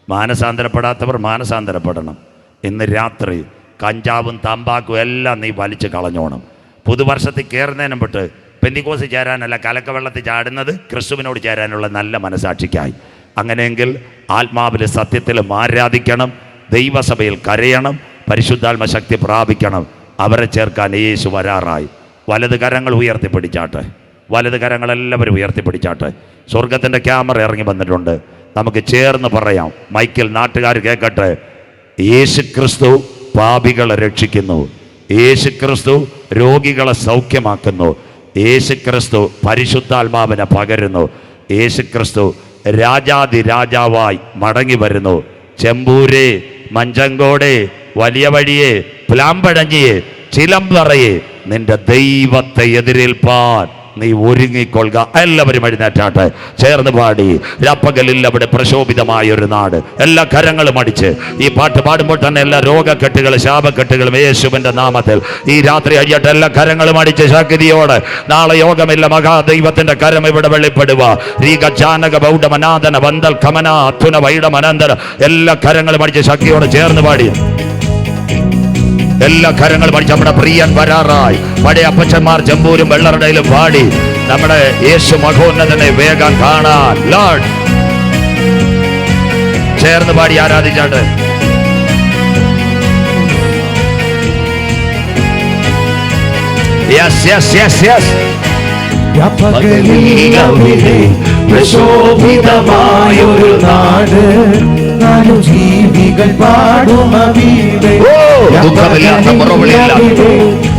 മാനസാന്തരപ്പെടാത്തവർ മാനസാന്തരപ്പെടണം. ഇന്ന് രാത്രി കഞ്ചാവും തമ്പാക്കും എല്ലാം നീ വലിച്ചു കളഞ്ഞോണം. പുതുവർഷത്തിൽ കയറുന്നതിനും വിട്ട് പെന്തിക്കോസ് ചേരാനല്ല, കലക്കവെള്ളത്തിൽ ചാടുന്നത് ക്രിസ്തുവിനോട് ചേരാനുള്ള നല്ല മനസാക്ഷിക്കായി. അങ്ങനെയെങ്കിൽ ആത്മാവിലെ സത്യത്തിലും ആരാധിക്കണം, ദൈവസഭയിൽ കരയണം, പരിശുദ്ധാത്മ ശക്തി പ്രാപിക്കണം. അവരെ ചേർക്കാൻ യേശു വരാറായി. വലത് കരങ്ങൾ ഉയർത്തിപ്പിടിച്ചാട്ടെ, വലത് കരങ്ങളെല്ലാവരും ഉയർത്തിപ്പിടിച്ചാട്ടെ. സ്വർഗത്തിൻ്റെ ക്യാമറ ഇറങ്ങി വന്നിട്ടുണ്ട്. നമുക്ക് ചേർന്ന് പറയാം, മൈക്കിൽ നാട്ടുകാർ കേൾക്കട്ടെ. യേശു ക്രിസ്തു പാപികളെ രക്ഷിക്കുന്നു, യേശു ക്രിസ്തു രോഗികളെ സൗഖ്യമാക്കുന്നു, യേശു ക്രിസ്തു പരിശുദ്ധാത്മാവിനെ പകരുന്നു, യേശു ക്രിസ്തു രാജാതി രാജാവായി മടങ്ങി വരുന്നു. ചെമ്പൂരേ, മഞ്ചങ്കോടെ, വലിയ വഴിയെ, പ്ലാമ്പഴഞ്ഞിയെ, ചിലമ്പറയെ, നിന്റെ ദൈവത്തെ എതിരേൽപ്പാൻ നീ ഒരുങ്ങിക്കൊള്ളുക. എല്ലാവരും എഴുന്നേറ്റാട്ടെ, ചേർന്ന് പാടി. രാപ്പകലിൽ അവിടെ പ്രശോഭിതമായ ഒരു നാട്. എല്ലാ കരങ്ങളും അടിച്ച് ഈ പാട്ട് പാടുമ്പോൾ തന്നെ എല്ലാ രോഗക്കെട്ടുകളും ശാപക്കെട്ടുകളും യേശുവിന്റെ നാമത്തിൽ ഈ രാത്രി അഴിയട്ടെ. എല്ലാ കരങ്ങളും അടിച്ച് ശക്തിയോടെ. നാളെ യോഗമില്ല, മഹാദൈവത്തിന്റെ കരം ഇവിടെ വെളിപ്പെടുക. എല്ലാ കരങ്ങളും അടിച്ച് ശക്തിയോടെ ചേർന്ന് പാടി. എല്ലാ കരങ്ങളും അടിച്ച് നമ്മുടെ പ്രിയൻ വരാറായി. പഴയ അപ്പച്ചന്മാർ ചെമ്പൂരും വെള്ളറടയിലും പാടി നമ്മുടെ യേശു മഹോന്നതനെ വേഗം കാണാൻ. ലോർഡ് ചേർന്ന് പാടി ആരാധിച്ചാട്ട്. Yes yes yes yes. പ്രശോഭിതമായൊരു നാട്, നാലു ജീവികൾ പാടും അവീവേ.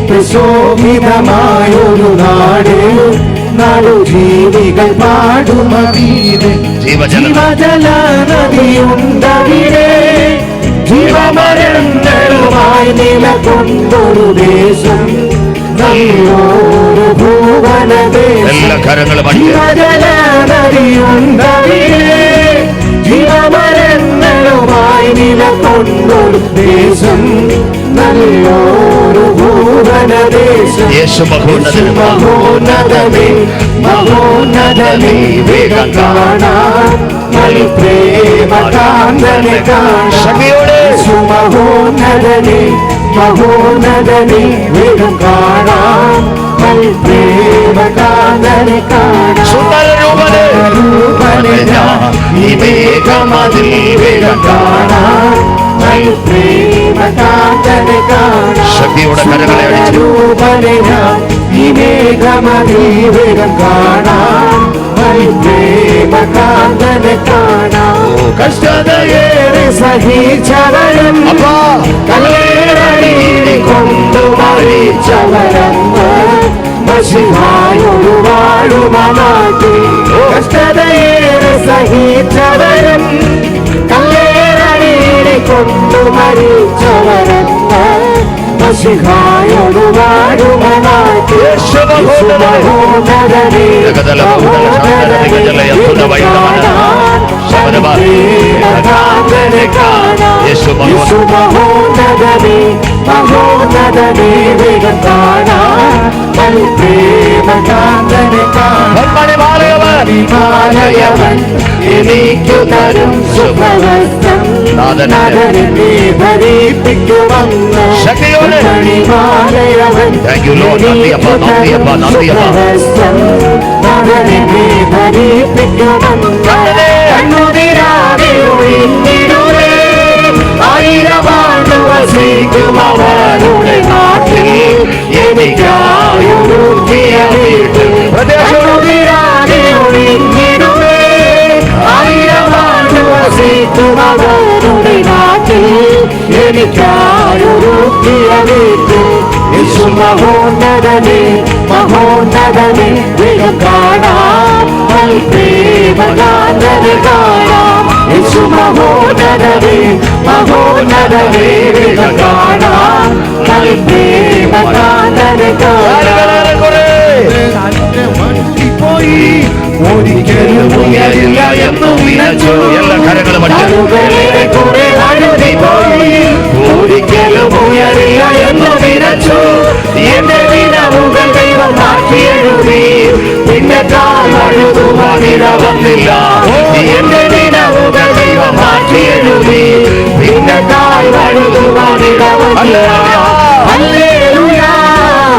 പ്രശോഭിതമായൊരു നാട്, നാലു ജീവികൾ പാടും അവീവേ. ജീവജല നദിയുണ്ടവിടെ, ജീവമരങ്ങളുമായി നിലകൊണ്ടൊരു ദേശം, നല്ലൊരു ഭൂവനദേശം. എല്ലാ കരങ്ങളും ജീവജല നദിയുണ്ടവിടെ, ജീവമരങ്ങളുമായി നിലകൊണ്ടൊരു ദേശം, നല്ലൊരു ഭൂവനദേശം. യേശു മഹോന്നതൻ, മഹോന്നതമേ മഹോന്നതമേ വേഗം കാണാം, പ്രേമകാന്തനെ കാണാം. യേശു മഹോന്നതനെ മഹോന്നതനെ വേഗം കാണാം, പ്രേമകാന്തനെ കാണാം. സുന്ദരരൂപനെ ഈ മേഘമതിൽ വേഗം കാണാം, പ്രേമകാന്തനെ കാണാം. ശക്തിയുടെ കരങ്ങളെ അടിച്ചു ഈ മേഘമതിൽ വേഗം കാണാം, പ്രേമകാന്തനെ കാണാം. കഷ്ടതയേറെ സഹിച്ചവരും കല്ലേറടി കൊണ്ടു മരിച്ചവരന്ന് മശിഹായൊരു വാഴുമാറ്റി. കഷ്ടതയേറെ സഹിച്ചവരും കല്ലേറടി കൊണ്ടു മരിച്ചവരന്ന് മശിഹായൊരു വാഴുമാറ്റി. മഹോന്നതനെ യേശു മഹോന്നതനെ മഹോന്നതനെ വേഗം കാണാം, പ്രേമകാന്തനെ കാണാം. ഹിമാലയവൻ എനിക്കു തരും സുഖവസ്ത്രം, നഗരനെ ഭരിപ്പിക്കുമെന്ന്. ഹിമാലയവൻ എനിക്കു തരും സുഖവസ്ത്രം, നഗരനെ ഭരിപ്പിക്കുമെന്ന്. കണ്ണുതിരാതെ ഒഴിഞ്ഞിടുവേ, ആയിരമാണ്ടു വസിക്കും അവരുടെ നാട്ടിൽ, എനിക്കായൊരുക്കിയ വീട്ടിൽ. കണ്ണുതിരാതെ ഒഴിഞ്ഞിടുവേ, ആയിരമാണ്ടു വസിക്കും അവരുടെ നാട്ടിൽ, എനിക്കായൊരുക്കിയ വീട്ടിൽ. യേശു മഹോന്നതനെ മഹോന്നതനെ വേഗം കാണാം, പ്രേമകാന്തനെ കാണാം. യേശു മഹോന്നതനെ മഹോന്നതനെ വേഗം കാണാം, പ്രേമകാന്തനെ കാണാം. പോയി ഒരിക്കലും ഉയരില്ല എന്നു വിനച്ചു. എല്ലാ കരങ്ങളും അടിച്ചു കുറെ അഴുതി പോയി ഒരിക്കലും ഉയരില്ല എന്നു വിനച്ചു. എന്റെ വിനവുകൾ ദൈവം മാറ്റിയെഴുതി, പിന്നെ കാലഴുതുവാനിട വന്നില്ല. എന്റെ വിനവുകൾ ദൈവം മാറ്റിയെഴുതി, പിന്നെ കാലഴുതുവാനിട വന്നില്ല. ഹല്ലേലൂയ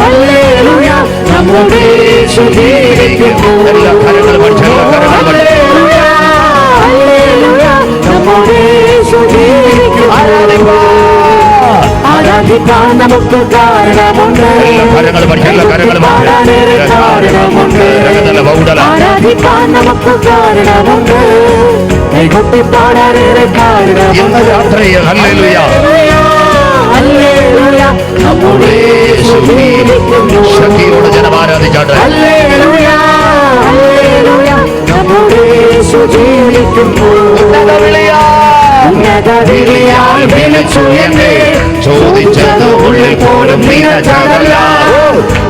ഹല്ലേലൂയ നമ്മുടെ യേശു ജീവിക്കുന്നു. ഹല്ലേലൂയ ഹല്ലേലൂയ നമ്മുടെ യേശു ജീവിക്കുന്നു. ആരാധിക്കാൻ നമുക്ക് കാരണമുണ്ട്, പാടാനേറെ കാരണമുണ്ട്. ആരാധിക്കാൻ നമുക്ക് കാരണമുണ്ട്, കൈകൊട്ടി പാടാനേറെ കാരണമുണ്ട്. ഹല്ലേലൂയ ഹല്ലേലൂയ നമ്മുടെ യേശു ജീവിക്കുന്നു. ശക്തിയോടെ ജനം ആരാധിച്ചാട്ടെ. ഹല്ലേലൂയ ഹല്ലേലൂയ നമ്മുടെ യേശു ജീവിക്കുന്നു. ഉന്നത വിളിയാൽ വിളിച്ചു എന്നെ, ചോദിച്ചത് ഉള്ളിൽ പോലും നിനച്ചതല്ല.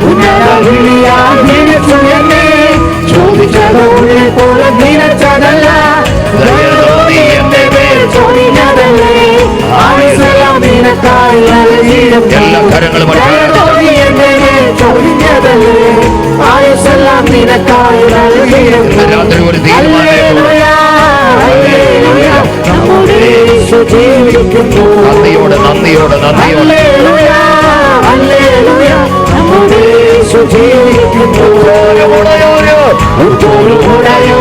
ഉന്നത വിളിയാൽ വിളിച്ചു എന്നെ, ചോദിച്ചത് ഉള്ളിൽ പോലും നിനച്ചതല്ല. എന്റെ പേര് ചൊരിഞ്ഞതല്ലേ, ആയുസ്സെല്ലാം നിനക്കായി നൽകിയിടുന്നു. എല്ലാ കരങ്ങളും എന്റെ പേര് ചൊരിഞ്ഞതല്ലേ, ആയുസ്സെല്ലാം നിനക്കായി നൽകിയിടുന്നു. രാത്രി ഒരു ഹല്ലേലൂയ ഹല്ലേലൂയ നമ്മുടെ യേശു ജീവിക്കുന്നു. നന്ദിയോടെ നന്ദിയോടെ നന്ദിയോടെ ഹല്ലേലൂയ ഹല്ലേലൂയ നമ്മുടെ യേശു ജീവിക്കുന്നു.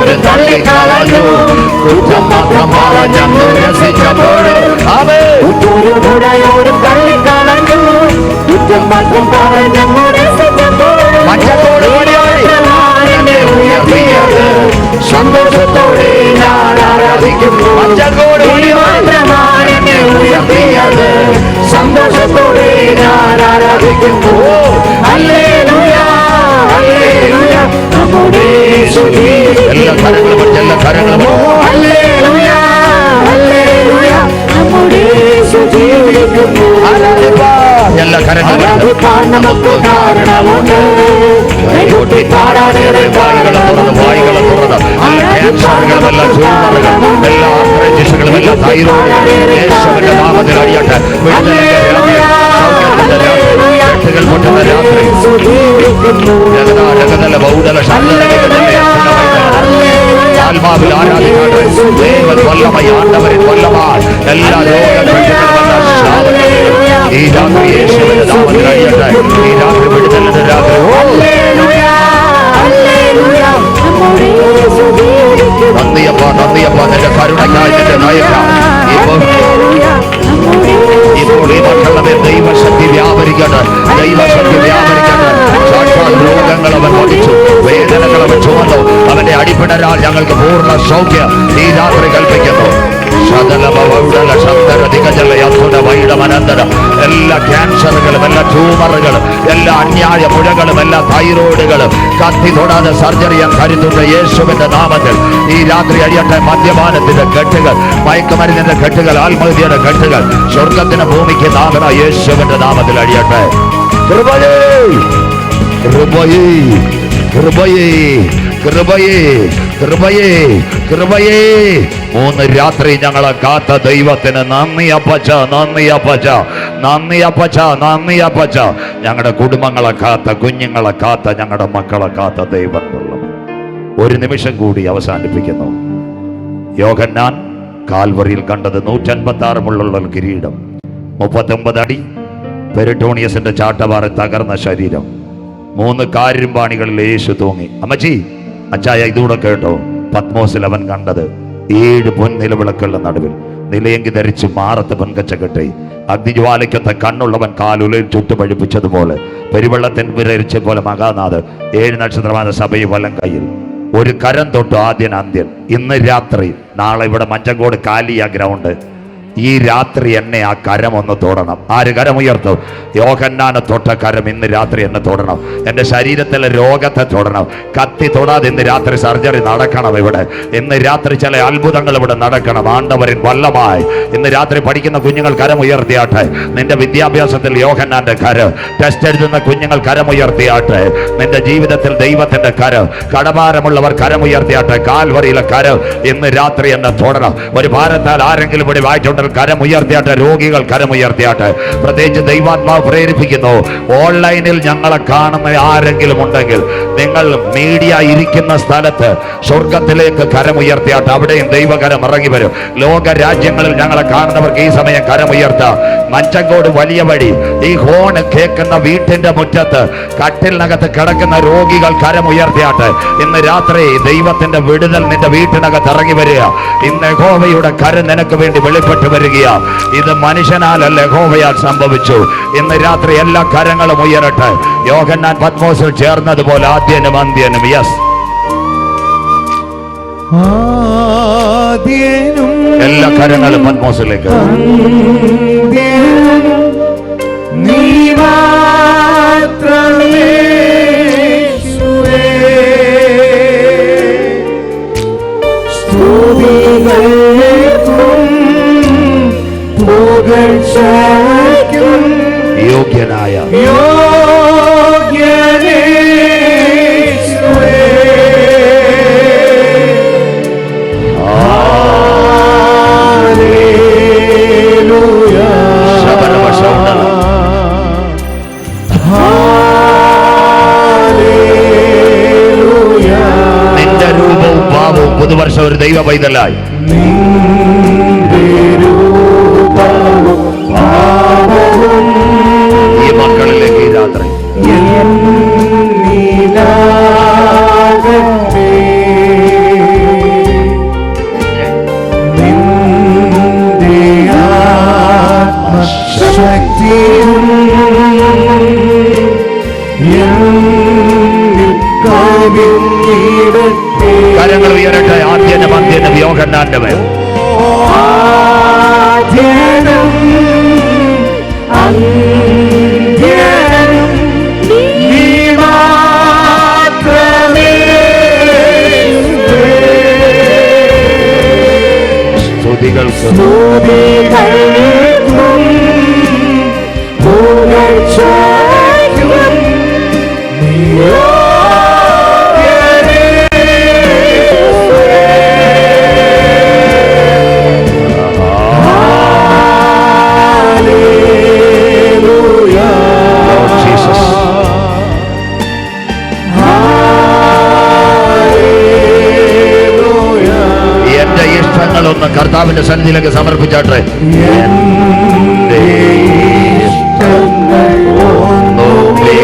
ഒരു തള്ളിക്കളഞ്ഞു, കുറ്റം മാത്രം പറഞ്ഞു രസിച്ചപ്പോഴും. ഒരു തള്ളിക്കളഞ്ഞു, കുറ്റം മാത്രം പറഞ്ഞു രസിച്ചപ്പോഴും. എന്നെ ഉയർത്തിയത് സന്തോഷത്തോടെ ഞാൻ ആരാധിക്കുന്നു. മാത്രമാണ് എന്നെ ഉയർത്തിയത് സന്തോഷത്തോടെ ഞാൻ ആരാധിക്കുന്നു. ഹല്ലേലൂയ ഹല്ലേലൂയ നമ്മുടെ യേശു ജീവിക്കുന്നു. ഹല്ലേലൂയ ഹല്ലേലൂയ നമ്മുടെ യേശു ജീവിക്കുന്നു. എല്ലാ കരങ്ങളും ആരാധിക്കാൻ നമുക്ക് കാരണമുണ്ട്, കൈകൊട്ടി പാടാനേറെ വായികളെ തുറന്ന് ക്യാൻസറുകളും എല്ലാ ട്യൂമറുകളും എല്ലാ ആർത്രൈറ്റിസുകളും എല്ലാ തൈറോയിഡുകളും യേശുവിന്റെ നാമത്തിൽ അടിയട്ടെ. വിടുതലിന്റെ രാത്രി, സൗഖ്യത്തിന്റെ രാത്രി, കെട്ടുകൾ പൊട്ടുന്ന രാത്രി. ജഗതല ബൗദ്ധല ആത്മാവിൽ ആരാധിക്കാട്ടെ. ദൈവം വല്ലമായി, ആണ്ടവരിൽ വല്ലമായി എല്ലാ രോഗങ്ങളും ഈ രാത്രി യേശുവിന്റെ നാമത്തിൽ അടിയട്ടെ. ഈ രാത്രി വിടുതലിന്റെ രാത്രി. നന്ദിയപ്പ, നന്ദിയപ്പ, നിന്റെ കരുണയ്ക്കായി, നിന്റെ നയക്കായി. ഇപ്പോൾ ഈ മക്കളുടെ മേൽ ദൈവശക്തി വ്യാപരിക്കട്ടെ, ദൈവശക്തി വ്യാപരിക്കട്ടെ. സാക്ഷാൽ രോഗങ്ങൾ അവൻ വഹിച്ചു, വേദനകൾ അവൻ ചുമന്നു. അവന്റെ അടിപ്പിണരാൽ ഞങ്ങൾക്ക് പൂർണ്ണ സൗഖ്യം ഈ രാത്രി കൽപ്പിക്കുന്നു. എല്ലാ ക്യാൻസറുകളും എല്ലാ ട്യൂമറുകളും എല്ലാ അന്യായ മുഴകളും എല്ലാ തൈറോയിഡുകളും കത്തി തൊടാതെ സർജറി ഞാൻ കരുതുന്ന യേശുവിന്റെ നാമത്തിൽ ഈ രാത്രി അടിയട്ടെ. മദ്യപാനത്തിന്റെ കെട്ടുകൾ, മയക്കുമരുന്നിന്റെ കെട്ടുകൾ, ആത്മഹത്യയുടെ കെട്ടുകൾ സ്വർഗത്തിന് ഭൂമിക്ക് നാമന യേശുവിന്റെ നാമത്തിൽ അടിയട്ടെ. കൃപയേ, കൃപയേ, കൃപയേ, കൃപയേ, കൃപയേ, കൃപയേ. 3 രാത്രി ഞങ്ങളെ കാത്ത ദൈവത്തിന് നന്ദി അപ്പച്ച, നന്ദി അപ്പച്ച, നന്ദി അപ്പച്ച, നന്ദി അപ്പച്ച. ഞങ്ങളുടെ കുടുംബങ്ങളെ കാത്ത, കുഞ്ഞുങ്ങളെ കാത്ത, ഞങ്ങളുടെ മക്കളെ കാത്ത ദൈവത്തിലുള്ള ഒരു നിമിഷം കൂടി അവസാനിപ്പിക്കുന്നു. യോഹന്നാൻ കാൽവറിയിൽ കണ്ടത് 156 മുള്ളുള്ള കിരീടം, 39 അടി, പെരിട്ടോണിയസിന്റെ ചാട്ടവാറ തകർന്ന ശരീരം, 3 കാരിരുമ്പാണികളിൽ യേശു തൂങ്ങി. അമ്മച്ചി, അച്ചായ ഇതൂടെ കേട്ടോ. പത്മോസിൽ അവൻ കണ്ടത് 7 പൊൻനിലവിളക്കുകളുടെ നടുവിൽ നിലയെങ്കി ധരിച്ച് മാറത്ത് പൊൻകച്ച കെട്ടി അഗ്നിജ്വാലയ്ക്കൊത്ത കണ്ണുള്ളവൻ കാലുലയിൽ ചുട്ടുപഴിപ്പിച്ചതുപോലെ പെരുവെള്ളത്തിൻ വിരരിച്ച പോലെ മകാനാഥ് 7 നക്ഷത്രമായ സഭയിൽ വലം കയ്യിൽ ഒരു കരം തൊട്ടു ആദ്യൻ അന്ത്യൻ. ഇന്ന് രാത്രി, നാളെ ഇവിടെ മഞ്ചങ്കോട് കാലിയ ഗ്രൗണ്ട്, ഈ രാത്രി എന്നെ ആ കരം ഒന്ന് തൊടണം. ആര് കരമുയർത്തും? യോഹന്നാനെ തൊട്ട കരം ഇന്ന് രാത്രി എന്നെ തൊടണം. എൻ്റെ ശരീരത്തിലെ രോഗത്തെ തൊടണം. കത്തി തൊടാതെ ഇന്ന് രാത്രി സർജറി നടക്കണം. ഇവിടെ ഇന്ന് രാത്രി ചില അത്ഭുതങ്ങൾ ഇവിടെ നടക്കണം. ആണ്ടവരിൻ വല്ലമായി ഇന്ന് രാത്രി പഠിക്കുന്ന കുഞ്ഞുങ്ങൾ കരമുയർത്തിയാട്ടെ. നിന്റെ വിദ്യാഭ്യാസത്തിൽ യോഹന്നാന്റെ കരം, ടെസ്റ്റ് എഴുതുന്ന കുഞ്ഞുങ്ങൾ കരമുയർത്തിയാട്ടെ. നിന്റെ ജീവിതത്തിൽ ദൈവത്തിന്റെ കരം, കടഭാരമുള്ളവർ കരമുയർത്തിയാട്ടെ. കാൽവറിയിലെ കരം ഇന്ന് രാത്രി എന്നെ തൊടണം. ഒരു ഭാരത്താൽ ആരെങ്കിലും ഇവിടെ വായിച്ചുണ്ട് കരമുയർത്തിയാട്ടെ. രോഗികൾ കരമുയർത്തിയാട്ടെ. പ്രത്യേകിച്ച് ദൈവാത്മാവ് പ്രേരിപ്പിക്കുന്നു, ഓൺലൈനിൽ ഞങ്ങളെ കാണുന്ന ആരെങ്കിലും ഉണ്ടെങ്കിൽ നിങ്ങൾ മീഡിയ ഇരിക്കുന്ന സ്ഥലത്ത് സ്വർഗത്തിലേക്ക് കരമുയർത്തിയാട്ടെ. അവിടെയും ദൈവകരം ഇറങ്ങി വരും. ലോക രാജ്യങ്ങളിൽ ഞങ്ങളെ കാണുന്നവർക്ക് ഈ സമയം കരമുയർത്താം. മഞ്ചങ്കോട് വലിയ വഴി, ഈ ഹോൺ കേൾക്കുന്ന വീട്ടിന്റെ മുറ്റത്ത് കട്ടിലിനകത്ത് കിടക്കുന്ന രോഗികൾ കരമുയർത്തിയാട്ടെ. ഇന്ന് രാത്രി ദൈവത്തിന്റെ വിടുതൽ നിന്റെ വീട്ടിനകത്ത് ഇറങ്ങി വരിക. ഇന്ന് യഹോവയുടെ കരം നിനക്ക് വേണ്ടി വെളിപ്പെട്ട് വരികയാ. ഇത് മനുഷ്യനാലല്ല, യഹോവയാൽ സംഭവിച്ചു. ഇന്ന് രാത്രി എല്ലാ കരങ്ങളും ഉയരട്ടെ. യോഹന്നാൻ പത്മോസിൽ ചേർന്നതുപോലെ ആദ്യനും അന്ത്യനും. യെസ്, എല്ലാ കരങ്ങളും പത്മോസിലേക്ക്. നീ മാത്രമേ യോഗ്യനായ നിന്റെ രൂപവും ഭാവവും പുതുവർഷം ഒരു ദൈവ പൈതലായി ഈ മക്കളിലേക്ക് ഈ രാത്രി കരങ്ങൾ ഉയരട്ടെ. ആദ്യനും അന്ത്യനും യോഹന്നാന്റെ മേൽ. കർത്താവിന്റെ സന്നിധിയിലേക്ക് സമർപ്പിച്ചാട്ടെ. എന്റെ ഇഷ്ടങ്ങൾ ഒന്നുമേ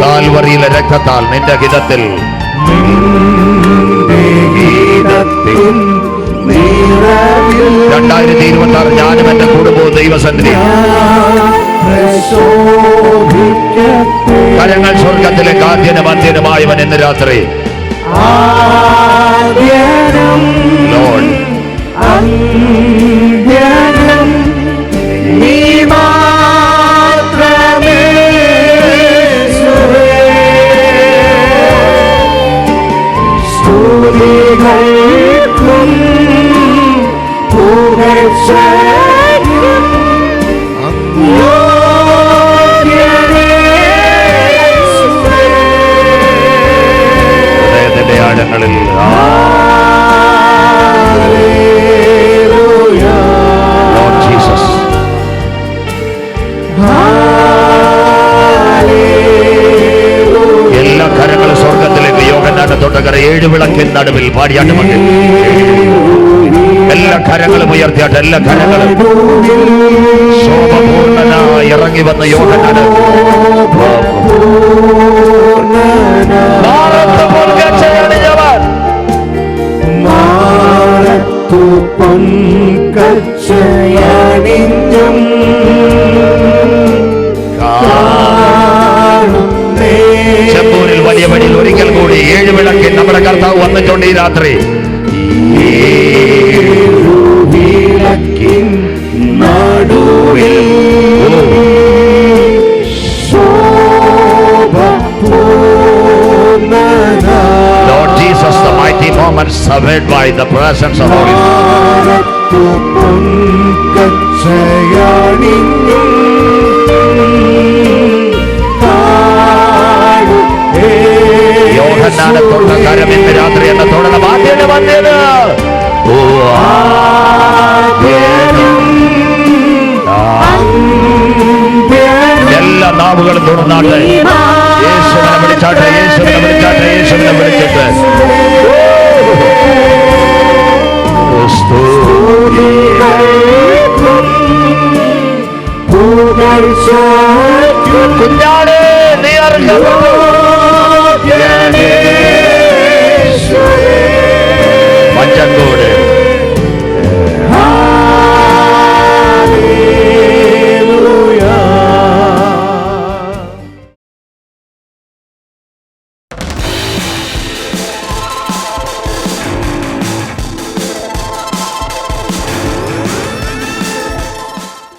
കാൽവറിയിലെ രക്തത്താൽ നിന്റെ ഹിതത്തിൽ 2026 ഞാനും എന്റെ കുടുംബവും ദൈവസന്നിധി. കരങ്ങൾ സ്വർഗത്തിലേക്ക് ആദ്യനും അന്ത്യനുമായവൻ ഇന്ന് രാത്രി. ലോർഡ് ഹൃദയത്തിന്റെ ആഴങ്ങളിൽ ലോർഡ് ജീസസ്. എല്ലാ കരങ്ങളും സ്വർഗത്തിലേക്ക് യോഗനാഥ തൊട്ടകര 7 വിളക്കിൻ നടുവിൽ പാടിയാട്ട് മതി. എല്ലാ കരങ്ങളും ഉയർത്തിയാട്ടെ. എല്ലാ കരങ്ങളും ശോഭപൂർണനായി ഇറങ്ങി വന്ന യോഗനാഥ ചെമ്പൂരിൽ വലിയ വഴിയിൽ ഒരിക്കൽ കൂടി 7 വിളക്കിൽ നമ്മുടെ കർത്താവ് വന്നിട്ടുണ്ട് ഈ രാത്രി. Lord Jesus, the mighty moment surveyed by the presence of Holy Spirit. യോഹന്നാനെ തൊട്ട കരം ഇന്ന് രാത്രി എന്നെ തൊടണം. ആദ്യം വന്നത് എല്ലാ നാവുകളും തുറന്നാട്ടെ. യേശുവിനെ വിളിച്ചാട്ടെ, യേശുവിനെ വിളിച്ചാട്ടെ, യേശുവിനെ വിളിച്ചിട്ട് കുഞ്ഞാടേ നീ അർഹപ്പെട്ടു. മഞ്ചങ്കോട്